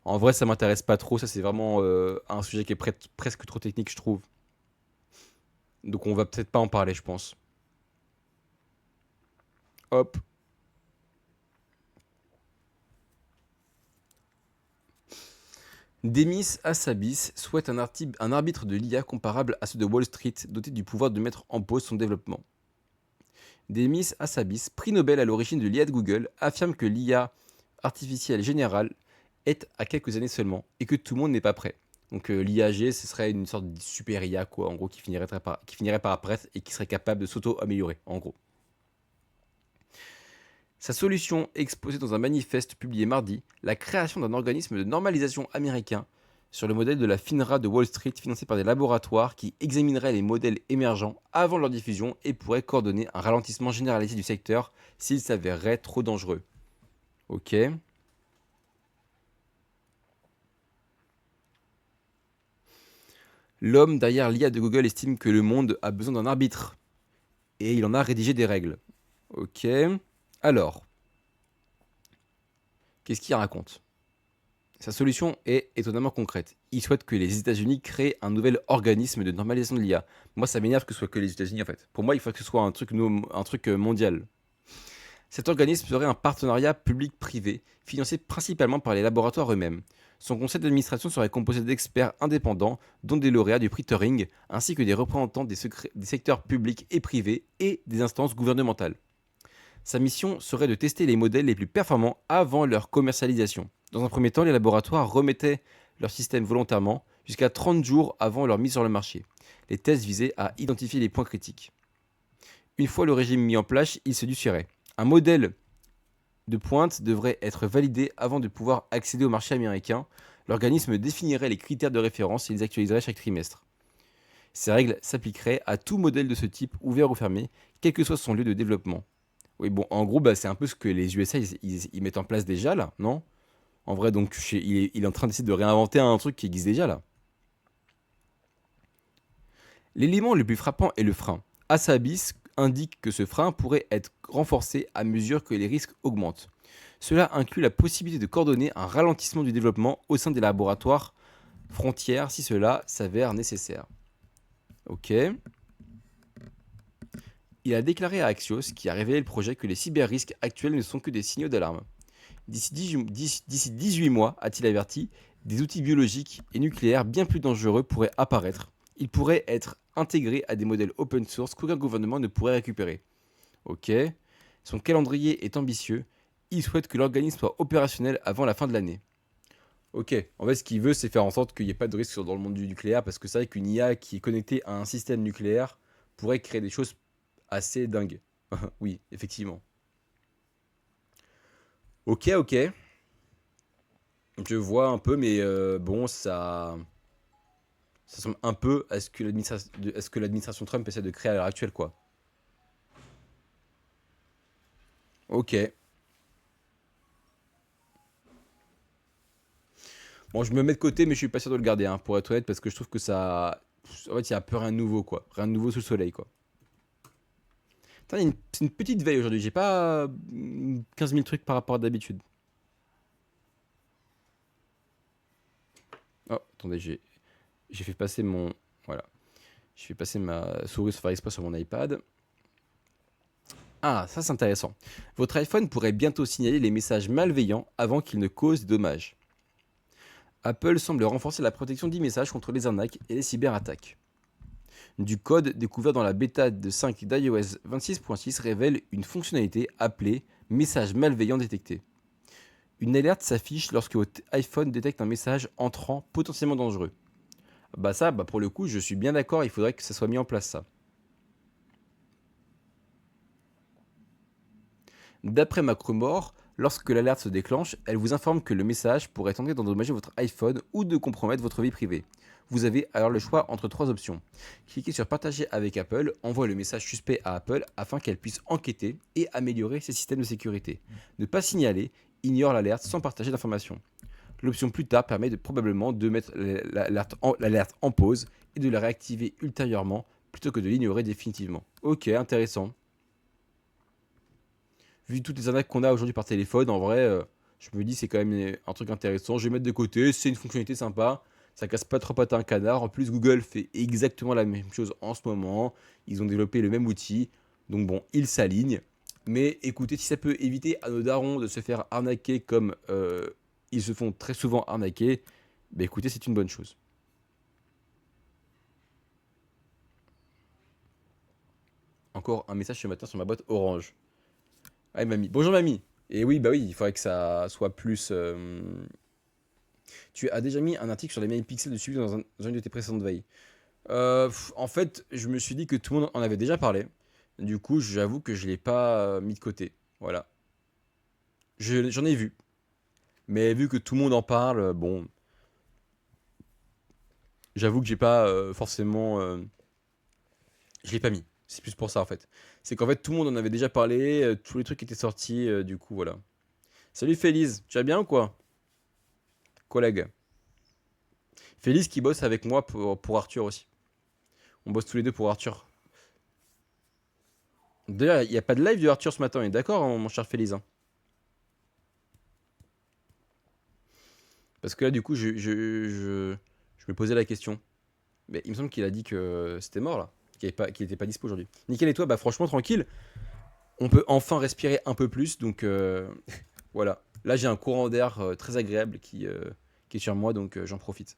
En vrai, ça m'intéresse pas trop. Ça, c'est vraiment un sujet qui est presque trop technique, je trouve. Donc, on va peut-être pas en parler, je pense. Hop. Demis Hassabis souhaite un arbitre de l'IA comparable à ceux de Wall Street, doté du pouvoir de mettre en pause son développement. Demis Hassabis, prix Nobel à l'origine de l'IA de Google, affirme que l'IA artificielle générale est à quelques années seulement et que tout le monde n'est pas prêt. Donc l'IAG, ce serait une sorte de super IA, quoi, en gros, qui finirait par apparaître et qui serait capable de s'auto-améliorer, en gros. Sa solution exposée dans un manifeste publié mardi, la création d'un organisme de normalisation américain sur le modèle de la FINRA de Wall Street financé par des laboratoires qui examineraient les modèles émergents avant leur diffusion et pourraient coordonner un ralentissement généralisé du secteur s'il s'avérerait trop dangereux. Ok. L'homme derrière l'IA de Google estime que le monde a besoin d'un arbitre et il en a rédigé des règles. Ok. Alors, qu'est-ce qu'il raconte? Sa solution est étonnamment concrète. Il souhaite que les États-Unis créent un nouvel organisme de normalisation de l'IA. Moi, ça m'énerve que ce soit que les États-Unis en fait. Pour moi, il faut que ce soit un truc mondial. Cet organisme serait un partenariat public-privé, financé principalement par les laboratoires eux-mêmes. Son conseil d'administration serait composé d'experts indépendants, dont des lauréats du prix Turing, ainsi que des représentants des secteurs publics et privés et des instances gouvernementales. Sa mission serait de tester les modèles les plus performants avant leur commercialisation. Dans un premier temps, les laboratoires remettaient leur système volontairement jusqu'à 30 jours avant leur mise sur le marché. Les tests visaient à identifier les points critiques. Une fois le régime mis en place, il se durcirait. Un modèle de pointe devrait être validé avant de pouvoir accéder au marché américain. L'organisme définirait les critères de référence et les actualiserait chaque trimestre. Ces règles s'appliqueraient à tout modèle de ce type, ouvert ou fermé, quel que soit son lieu de développement. Oui, bon, en gros, c'est un peu ce que les USA ils mettent en place déjà là, non? En vrai, donc, il est en train d'essayer de réinventer un truc qui existe déjà là. L'élément le plus frappant est le frein. Hassabis indique que ce frein pourrait être renforcé à mesure que les risques augmentent. Cela inclut la possibilité de coordonner un ralentissement du développement au sein des laboratoires frontières si cela s'avère nécessaire. Ok. Il a déclaré à Axios, qui a révélé le projet, que les cyber-risques actuels ne sont que des signaux d'alarme. D'ici 18 mois, a-t-il averti, des outils biologiques et nucléaires bien plus dangereux pourraient apparaître. Ils pourraient être intégrés à des modèles open source qu'aucun gouvernement ne pourrait récupérer. Ok. Son calendrier est ambitieux. Il souhaite que l'organisme soit opérationnel avant la fin de l'année. Ok. En fait, ce qu'il veut, c'est faire en sorte qu'il n'y ait pas de risque dans le monde du nucléaire, parce que c'est vrai qu'une IA qui est connectée à un système nucléaire pourrait créer des choses assez dingues. Oui, effectivement. Ok, ok. Je vois un peu, mais bon, ça ressemble un peu à ce que l'administration Trump essaie de créer à l'heure actuelle, quoi. Ok. Bon, je me mets de côté, mais je suis pas sûr de le garder, hein, pour être honnête, parce que je trouve que ça. En fait, il y a un peu rien de nouveau, quoi. Rien de nouveau sous le soleil, quoi. Putain, c'est une petite veille aujourd'hui. J'ai pas 15 000 trucs par rapport à d'habitude. Oh, attendez, j'ai fait passer mon. Voilà. J'ai fait passer ma souris sur Fire Express sur mon iPad. Ah, ça c'est intéressant. Votre iPhone pourrait bientôt signaler les messages malveillants avant qu'ils ne causent de dommages. Apple semble renforcer la protection d'e-messages contre les arnaques et les cyberattaques. Du code découvert dans la bêta de 5 d'iOS 26.6 révèle une fonctionnalité appelée message malveillant détecté. Une alerte s'affiche lorsque votre iPhone détecte un message entrant potentiellement dangereux. Bah ça, bah pour le coup, je suis bien d'accord, il faudrait que ça soit mis en place ça. D'après Macromore, lorsque l'alerte se déclenche, elle vous informe que le message pourrait tenter d'endommager votre iPhone ou de compromettre votre vie privée. Vous avez alors le choix entre trois options. Cliquez sur Partager avec Apple, envoie le message suspect à Apple afin qu'elle puisse enquêter et améliorer ses systèmes de sécurité. Ne pas signaler, ignore l'alerte sans partager d'informations. L'option plus tard permet probablement de mettre l'alerte en pause et de la réactiver ultérieurement plutôt que de l'ignorer définitivement. Ok, intéressant. Vu toutes les arnaques qu'on a aujourd'hui par téléphone, en vrai, je me dis c'est quand même un truc intéressant. Je vais mettre de côté, c'est une fonctionnalité sympa. Ça casse pas trop pattes à un canard. En plus, Google fait exactement la même chose en ce moment. Ils ont développé le même outil. Donc bon, ils s'alignent. Mais écoutez, si ça peut éviter à nos darons de se faire arnaquer comme ils se font très souvent arnaquer, bah écoutez, c'est une bonne chose. Encore un message ce matin sur ma boîte orange. Ah, mamie. Bonjour mamie. Et oui, bah oui, il faudrait que ça soit plus. Tu as déjà mis un article sur les mails pixels de suivi dans une de tes précédentes veilles. En fait, je me suis dit que tout le monde en avait déjà parlé. Du coup, j'avoue que je l'ai pas mis de côté. Voilà. J'en ai vu. Mais vu que tout le monde en parle, bon, j'avoue que j'ai pas forcément. Je l'ai pas mis. C'est plus pour ça en fait. C'est qu'en fait, tout le monde en avait déjà parlé. Tous les trucs étaient sortis. Du coup, voilà. Salut Félise, tu vas bien ou quoi? Collègue. Félix qui bosse avec moi pour Arthur aussi. On bosse tous les deux pour Arthur. D'ailleurs, il n'y a pas de live de Arthur ce matin, on est d'accord, hein, mon cher Félix, hein? Parce que là, du coup, je me posais la question. Mais il me semble qu'il a dit que c'était mort, là. Qu'il était pas dispo aujourd'hui. Nickel, et toi? Bah, franchement, tranquille. On peut enfin respirer un peu plus, donc voilà. Là, j'ai un courant d'air très agréable qui est sur moi, donc j'en profite.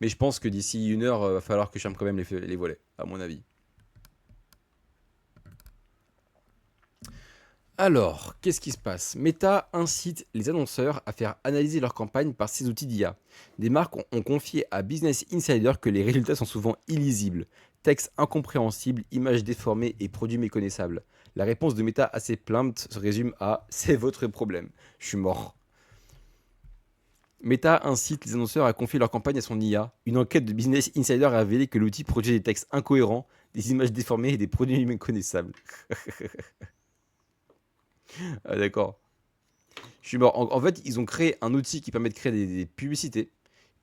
Mais je pense que d'ici une heure, va falloir que je ferme quand même les volets, à mon avis. Alors, qu'est-ce qui se passe? Meta incite les annonceurs à faire analyser leur campagne par ces outils d'IA. Des marques ont confié à Business Insider que les résultats sont souvent illisibles, textes incompréhensibles, images déformées et produits méconnaissables. La réponse de Meta à ces plaintes se résume à c'est votre problème. Je suis mort. Meta incite les annonceurs à confier leur campagne à son IA. Une enquête de Business Insider a révélé que l'outil produisait des textes incohérents, des images déformées et des produits méconnaissables. Ah, d'accord. Je suis mort. En fait, ils ont créé un outil qui permet de créer des publicités.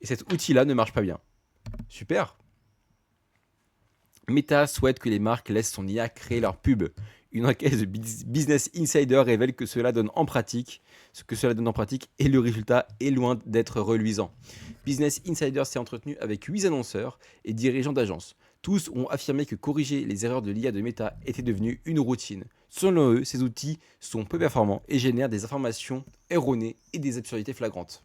Et cet outil-là ne marche pas bien. Super. Meta souhaite que les marques laissent son IA créer leur pub. Une enquête de Business Insider révèle que cela donne en pratique, ce que cela donne en pratique et le résultat est loin d'être reluisant. Business Insider s'est entretenu avec 8 annonceurs et dirigeants d'agences. Tous ont affirmé que corriger les erreurs de l'IA de Meta était devenu une routine. Selon eux, ces outils sont peu performants et génèrent des informations erronées et des absurdités flagrantes.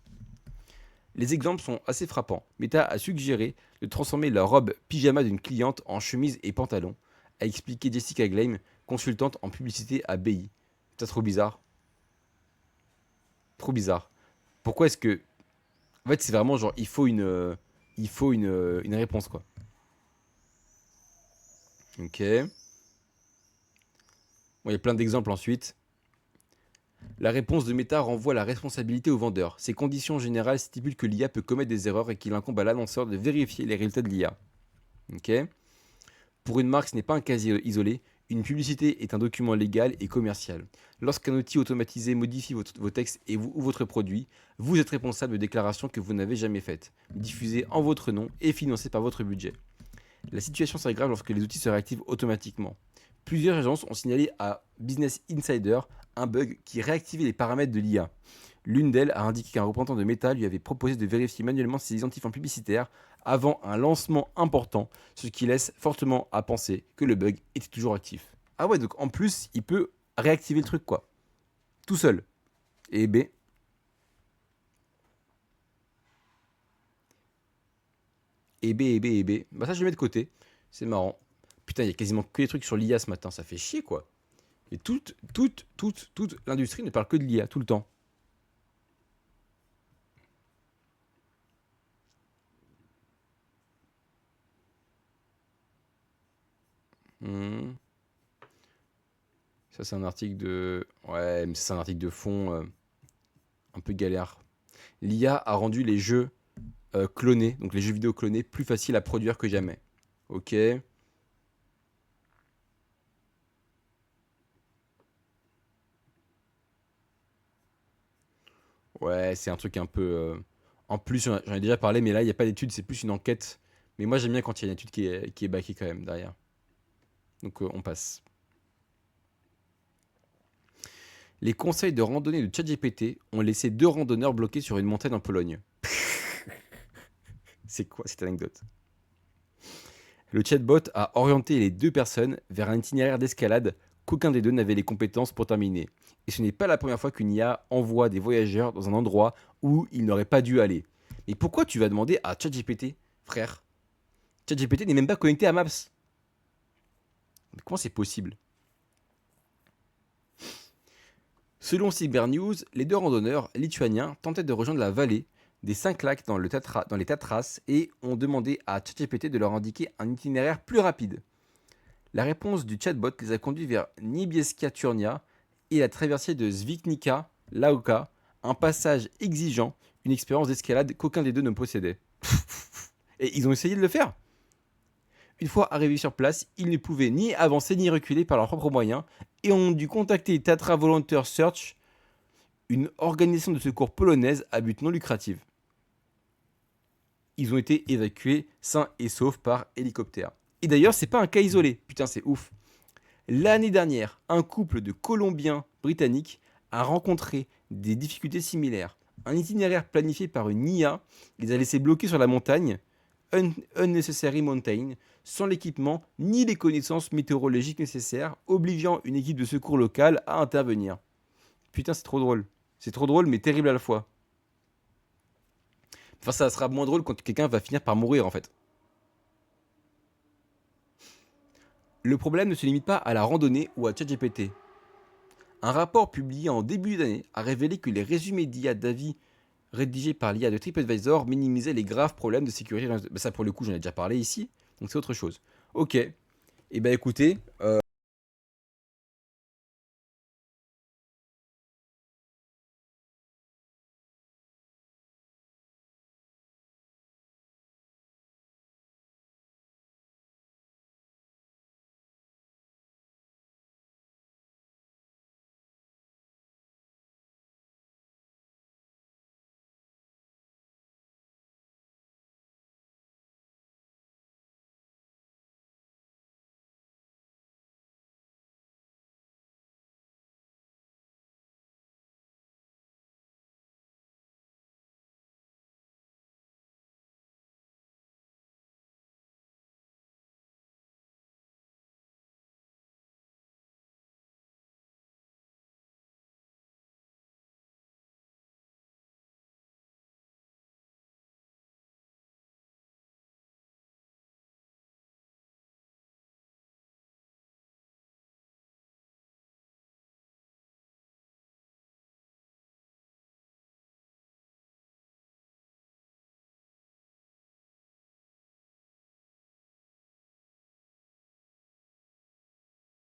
Les exemples sont assez frappants. Meta a suggéré de transformer la robe pyjama d'une cliente en chemise et pantalon, a expliqué Jessica Gleim, consultante en publicité à BI. C'est trop bizarre. Trop bizarre. Pourquoi est-ce que... En fait, c'est vraiment genre, il faut une réponse, quoi. Ok. Bon, il y a plein d'exemples ensuite. La réponse de Meta renvoie la responsabilité au vendeur. Ces conditions générales stipulent que l'IA peut commettre des erreurs et qu'il incombe à l'annonceur de vérifier les résultats de l'IA. Ok. Pour une marque, ce n'est pas un cas isolé. Une publicité est un document légal et commercial. Lorsqu'un outil automatisé modifie vos textes ou votre produit, vous êtes responsable de déclarations que vous n'avez jamais faites, diffusées en votre nom et financées par votre budget. La situation serait grave lorsque les outils se réactivent automatiquement. Plusieurs agences ont signalé à Business Insider un bug qui réactivait les paramètres de l'IA. L'une d'elles a indiqué qu'un représentant de Meta lui avait proposé de vérifier manuellement ses identifiants publicitaires avant un lancement important, ce qui laisse fortement à penser que le bug était toujours actif. Ah ouais, donc en plus, il peut réactiver le truc, quoi. Tout seul. Et B. Et B. Bah ça, je le mets de côté. C'est marrant. Putain, il y a quasiment que des trucs sur l'IA ce matin. Ça fait chier, quoi. Et toute l'industrie ne parle que de l'IA, tout le temps. Hmm. Ça, c'est un article de... Ouais, mais c'est un article de fond un peu galère. L'IA a rendu les jeux clonés, donc les jeux vidéo clonés, plus faciles à produire que jamais. Ok. Ouais, c'est un truc un peu... En plus, j'en ai déjà parlé, mais là, il n'y a pas d'étude, c'est plus une enquête. Mais moi, j'aime bien quand il y a une étude qui est backée quand même derrière. Donc, on passe. Les conseils de randonnée de ChatGPT ont laissé 2 randonneurs bloqués sur une montagne en Pologne. C'est quoi cette anecdote? Le chatbot a orienté les 2 personnes vers un itinéraire d'escalade qu'aucun des deux n'avait les compétences pour terminer. Et ce n'est pas la première fois qu'une IA envoie des voyageurs dans un endroit où ils n'auraient pas dû aller. Mais pourquoi tu vas demander à ChatGPT, frère? ChatGPT n'est même pas connecté à Maps. Mais comment c'est possible? Selon Cybernews, les 2 randonneurs lituaniens tentaient de rejoindre la vallée des 5 lacs dans les Tatras et ont demandé à ChatGPT de leur indiquer un itinéraire plus rapide. La réponse du chatbot les a conduits vers Niebieska Turnia et la traversée de Zviknica Lauka, un passage exigeant, une expérience d'escalade qu'aucun des deux ne possédait. Et ils ont essayé de le faire. Une fois arrivés sur place, ils ne pouvaient ni avancer ni reculer par leurs propres moyens et ont dû contacter Tatra Volunteer Search, une organisation de secours polonaise à but non lucratif. Ils ont été évacués sains et saufs par hélicoptère. Et d'ailleurs, c'est pas un cas isolé. Putain, c'est ouf. L'année dernière, un couple de Colombiens britanniques a rencontré des difficultés similaires. Un itinéraire planifié par une IA les a laissés bloqués sur la montagne, Unnecessary Mountain, sans l'équipement ni les connaissances météorologiques nécessaires, obligeant une équipe de secours locale à intervenir. Putain, c'est trop drôle. C'est trop drôle, mais terrible à la fois. Enfin, ça sera moins drôle quand quelqu'un va finir par mourir, en fait. Le problème ne se limite pas à la randonnée ou à ChatGPT. Un rapport publié en début d'année a révélé que les résumés d'IA d'avis rédigés par l'IA de TripAdvisor minimisaient les graves problèmes de sécurité. Bah ça, pour le coup, j'en ai déjà parlé ici, donc c'est autre chose. Ok. Et bah écoutez,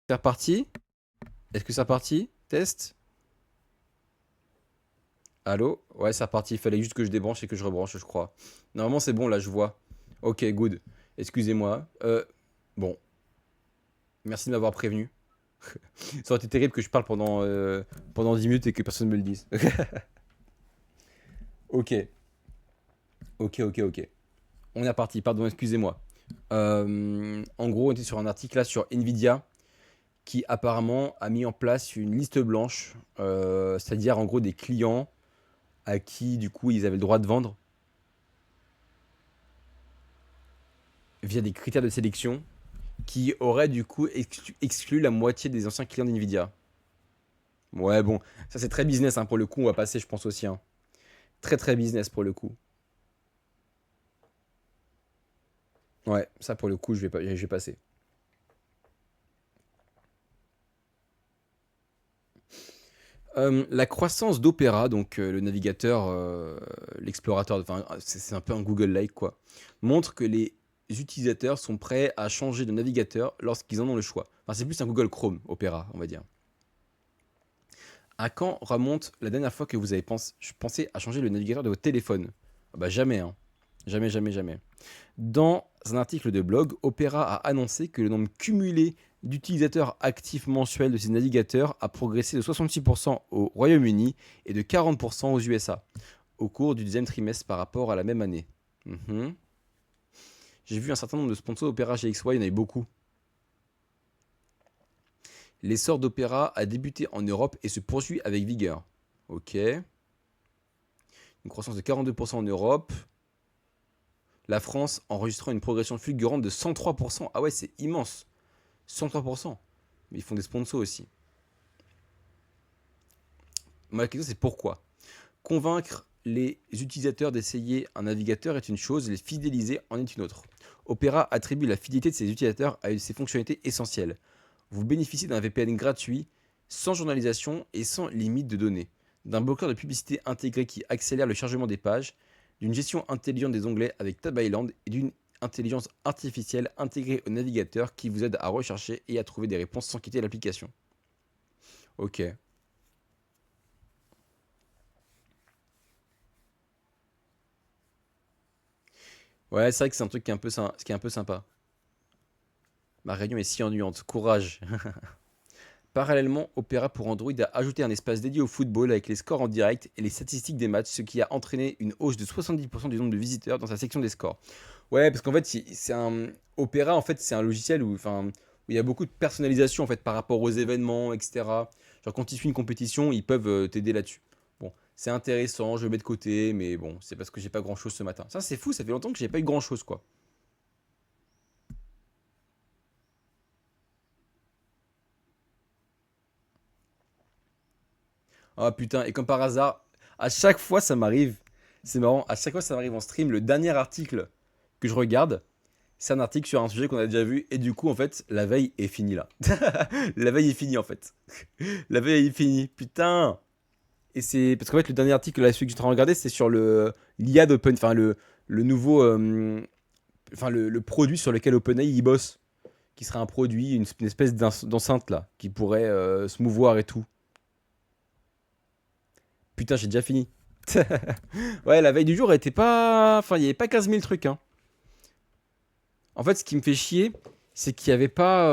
c'est reparti. Est-ce que ça parti? Test? Allô? Ouais, ça parti. Il fallait juste que je débranche et que je rebranche, je crois. Normalement, c'est bon, là, je vois. Ok, good. Excusez-moi. Bon, merci de m'avoir prévenu. Ça aurait été terrible que je parle pendant 10 minutes et que personne ne me le dise. Ok, ok. On est parti, pardon, excusez-moi. En gros, on était sur un article là sur Nvidia qui apparemment a mis en place une liste blanche, c'est-à-dire en gros des clients à qui du coup ils avaient le droit de vendre via des critères de sélection qui auraient du coup exclu la moitié des anciens clients d'Nvidia. Ouais, bon, ça c'est très business hein, pour le coup, on va passer je pense aussi. Hein. Très très business pour le coup. Ouais, ça pour le coup je vais passer. La croissance d'Opera, donc le navigateur, l'explorateur, enfin c'est un peu un Google-like quoi, montre que les utilisateurs sont prêts à changer de navigateur lorsqu'ils en ont le choix. Enfin c'est plus un Google Chrome, Opera, on va dire. À quand remonte la dernière fois que vous avez pensé à changer le navigateur de votre téléphone? Ah bah jamais, hein. Jamais, jamais, jamais. Dans un article de blog, Opera a annoncé que le nombre cumulé d'utilisateurs actifs mensuels de ces navigateurs a progressé de 66% au Royaume-Uni et de 40% aux USA au cours du deuxième trimestre par rapport à la même année. Mhm. J'ai vu un certain nombre de sponsors Opera GXY, il y en avait beaucoup. L'essor d'Opera a débuté en Europe et se poursuit avec vigueur. Ok. Une croissance de 42% en Europe. La France enregistrant une progression fulgurante de 103%. Ah ouais, c'est immense. 103%. Mais ils font des sponsors aussi. Ma question c'est pourquoi? Convaincre les utilisateurs d'essayer un navigateur est une chose, les fidéliser en est une autre. Opera attribue la fidélité de ses utilisateurs à ses fonctionnalités essentielles. Vous bénéficiez d'un VPN gratuit, sans journalisation et sans limite de données, d'un bloqueur de publicité intégré qui accélère le chargement des pages, d'une gestion intelligente des onglets avec Tab Island et d'une intelligence artificielle intégrée au navigateur qui vous aide à rechercher et à trouver des réponses sans quitter l'application. Ok. Ouais, c'est vrai que c'est un truc qui est qui est un peu sympa. Ma réunion est si ennuyante. Courage. Parallèlement, Opera pour Android a ajouté un espace dédié au football avec les scores en direct et les statistiques des matchs, ce qui a entraîné une hausse de 70% du nombre de visiteurs dans sa section des scores. Ouais, parce qu'en fait, c'est un Opera, en fait, c'est un logiciel où il y a beaucoup de personnalisation en fait par rapport aux événements, etc. Genre quand tu suis une compétition, ils peuvent t'aider là-dessus. Bon, c'est intéressant, je le mets de côté, mais bon, c'est parce que j'ai pas grand-chose ce matin. Ça, c'est fou, ça fait longtemps que j'ai pas eu grand-chose, quoi. Ah putain, et comme par hasard, à chaque fois ça m'arrive, c'est marrant, à chaque fois ça m'arrive en stream, le dernier article que je regarde, c'est un article sur un sujet qu'on a déjà vu, et du coup en fait, la veille est finie là. La veille est finie en fait. La veille est finie, putain. Et c'est parce qu'en fait le dernier article, là, celui que j'étais en train de regarder, c'est sur le l'IA d'Open, enfin le nouveau, enfin le produit sur lequel OpenAI il bosse, qui serait un produit, une espèce d'enceinte là, qui pourrait se mouvoir et tout. Putain, j'ai déjà fini. Ouais, la veille du jour, elle était pas. Enfin, il n'y avait pas 15 000 trucs. Hein. En fait, ce qui me fait chier, c'est qu'il n'y avait pas.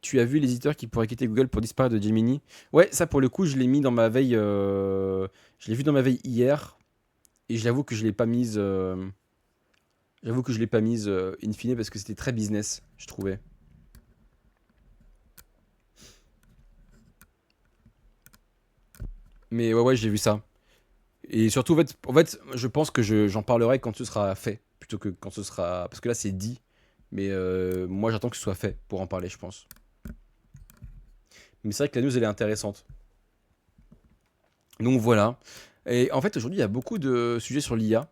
Tu as vu l'éditeur qui pourrait quitter Google pour disparaître de Gemini? Ouais, ça pour le coup, je l'ai mis dans ma veille. Je l'ai vu dans ma veille hier. Et j'avoue que je l'ai pas mise. J'avoue que je l'ai pas mise in fine parce que c'était très business, je trouvais. Mais ouais, j'ai vu ça. Et surtout, en fait je pense que j'en parlerai quand ce sera fait, plutôt que quand ce sera. Parce que là, c'est dit, mais moi, j'attends que ce soit fait pour en parler, je pense. Mais c'est vrai que la news, elle est intéressante. Donc voilà. Et en fait, aujourd'hui, il y a beaucoup de sujets sur l'IA,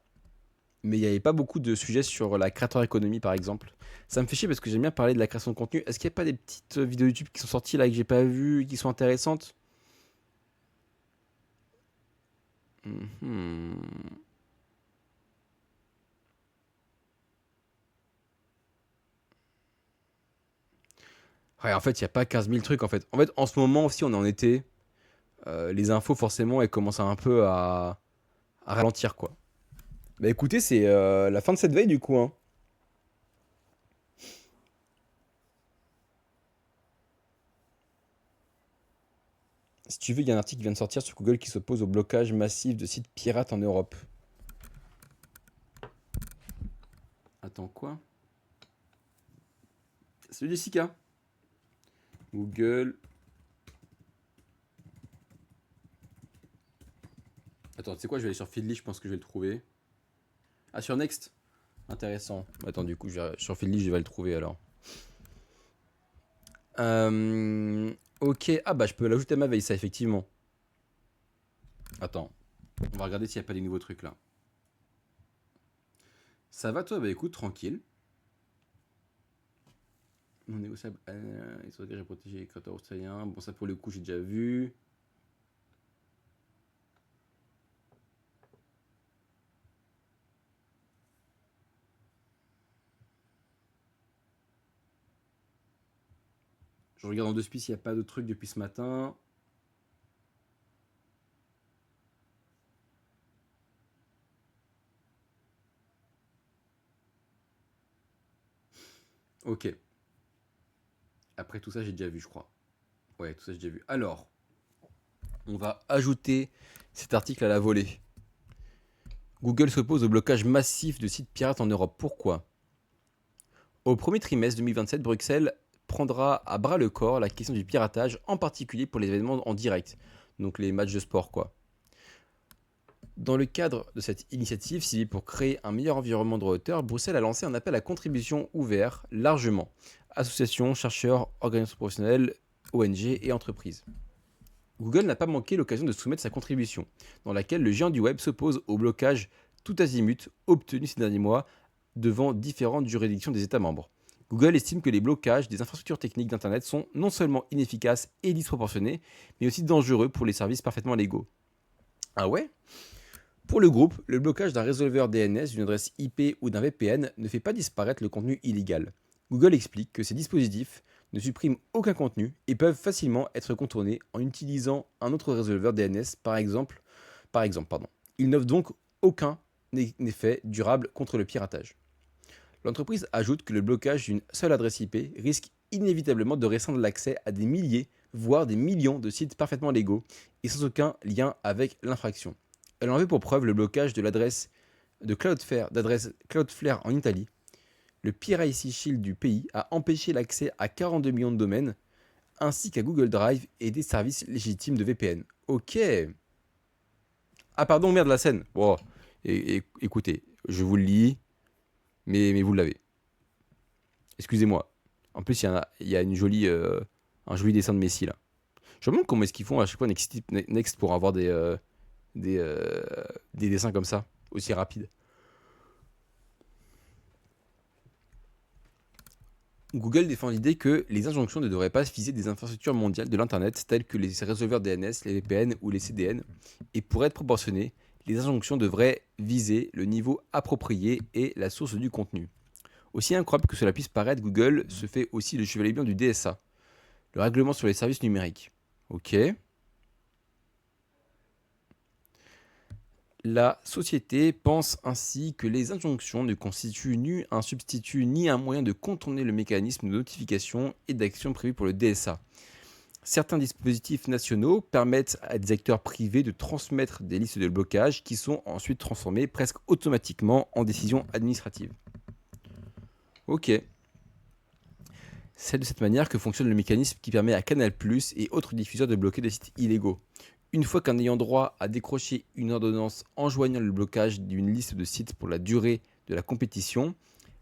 mais il n'y avait pas beaucoup de sujets sur la creator economy, par exemple. Ça me fait chier parce que j'aime bien parler de la création de contenu. Est-ce qu'il n'y a pas des petites vidéos YouTube qui sont sorties là que j'ai pas vues, qui sont intéressantes? Mhm. Ouais, en fait, il n'y a pas 15 000 trucs, en fait. En fait, en ce moment, si on est en été, les infos, forcément, elles commencent un peu à ralentir, quoi. Bah écoutez, c'est la fin de cette veille, du coup, hein. Si tu veux, il y a un article qui vient de sortir sur Google qui s'oppose au blocage massif de sites pirates en Europe. Attends, quoi? Salut Jessica. Google. Attends, tu sais quoi, je vais aller sur Feedly, je pense que je vais le trouver. Ah, sur Next. Intéressant. Attends, du coup, sur Feedly, je vais le trouver alors. Ok. Ah, bah, je peux l'ajouter à ma veille, ça, effectivement. Attends. On va regarder s'il n'y a pas des nouveaux trucs là. Ça va, toi? Bah, écoute, tranquille. Non négociable. Ils sont engagés à protéger les créateurs australiens. Bon, ça, pour le coup, j'ai déjà vu. Je regarde en deux spies s'il n'y a pas d'autres trucs depuis ce matin. Ok. Après tout ça, j'ai déjà vu, je crois. Ouais, tout ça, j'ai déjà vu. Alors, on va ajouter cet article à la volée. Google s'oppose au blocage massif de sites pirates en Europe. Pourquoi? Au premier trimestre 2027, Bruxelles prendra à bras le corps la question du piratage, en particulier pour les événements en direct, donc les matchs de sport, quoi. Dans le cadre de cette initiative ciblée pour créer un meilleur environnement de hauteur, Bruxelles a lancé un appel à contribution ouvert largement. Associations, chercheurs, organisations professionnelles, ONG et entreprises. Google n'a pas manqué l'occasion de soumettre sa contribution, dans laquelle le géant du web s'oppose au blocage tout azimut obtenu ces derniers mois devant différentes juridictions des États membres. Google estime que les blocages des infrastructures techniques d'Internet sont non seulement inefficaces et disproportionnés, mais aussi dangereux pour les services parfaitement légaux. Ah ouais? Pour le groupe, le blocage d'un résolveur DNS, d'une adresse IP ou d'un VPN ne fait pas disparaître le contenu illégal. Google explique que ces dispositifs ne suppriment aucun contenu et peuvent facilement être contournés en utilisant un autre résolveur DNS, par exemple. Ils n'offrent donc aucun effet durable contre le piratage. L'entreprise ajoute que le blocage d'une seule adresse IP risque inévitablement de restreindre l'accès à des milliers, voire des millions de sites parfaitement légaux et sans aucun lien avec l'infraction. Elle en veut pour preuve le blocage de l'adresse de Cloudflare en Italie. Le Piracy Shield du pays a empêché l'accès à 42 millions de domaines, ainsi qu'à Google Drive et des services légitimes de VPN. Ok. Ah pardon, merde, la scène. Bon, écoutez, je vous le lis, mais vous l'avez. Excusez-moi. En plus, il y a un joli dessin de Messi là. Je me demande comment est-ce qu'ils font à chaque fois Next pour avoir des dessins comme ça, aussi rapides. Google défend l'idée que les injonctions ne devraient pas viser des infrastructures mondiales de l'Internet telles que les résolveurs DNS, les VPN ou les CDN, et pour être proportionnées, les injonctions devraient viser le niveau approprié et la source du contenu. Aussi incroyable que cela puisse paraître, Google se fait aussi le chevalier blanc du DSA, le règlement sur les services numériques. Ok. La société pense ainsi que les injonctions ne constituent ni un substitut ni un moyen de contourner le mécanisme de notification et d'action prévu pour le DSA. Certains dispositifs nationaux permettent à des acteurs privés de transmettre des listes de blocage qui sont ensuite transformées presque automatiquement en décisions administratives. Ok. C'est de cette manière que fonctionne le mécanisme qui permet à Canal+ et autres diffuseurs de bloquer des sites illégaux. Une fois qu'un ayant droit a décroché une ordonnance enjoignant le blocage d'une liste de sites pour la durée de la compétition,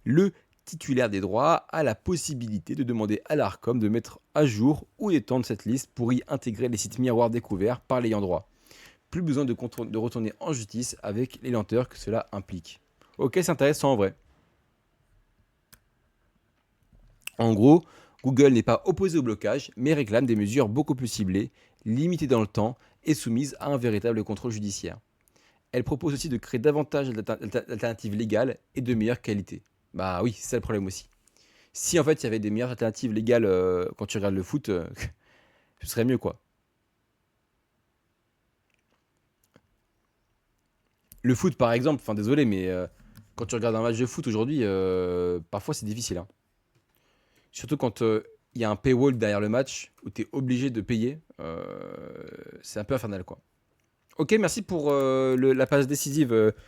le titulaire des droits a la possibilité de demander à l'Arcom de mettre à jour ou d'étendre cette liste pour y intégrer les sites miroirs découverts par l'ayant droit. Plus besoin de retourner en justice avec les lenteurs que cela implique. Ok, c'est intéressant en vrai. En gros, Google n'est pas opposé au blocage, mais réclame des mesures beaucoup plus ciblées, limitées dans le temps et soumises à un véritable contrôle judiciaire. Elle propose aussi de créer davantage d'alternatives légales et de meilleure qualité. Bah oui, c'est ça le problème aussi. Si en fait il y avait des meilleures alternatives légales quand tu regardes le foot, ce serait mieux quoi. Le foot par exemple, enfin désolé, mais quand tu regardes un match de foot aujourd'hui, parfois c'est difficile, hein. Surtout quand il y a un paywall derrière le match où tu es obligé de payer, c'est un peu infernal quoi. Ok, merci pour la passe décisive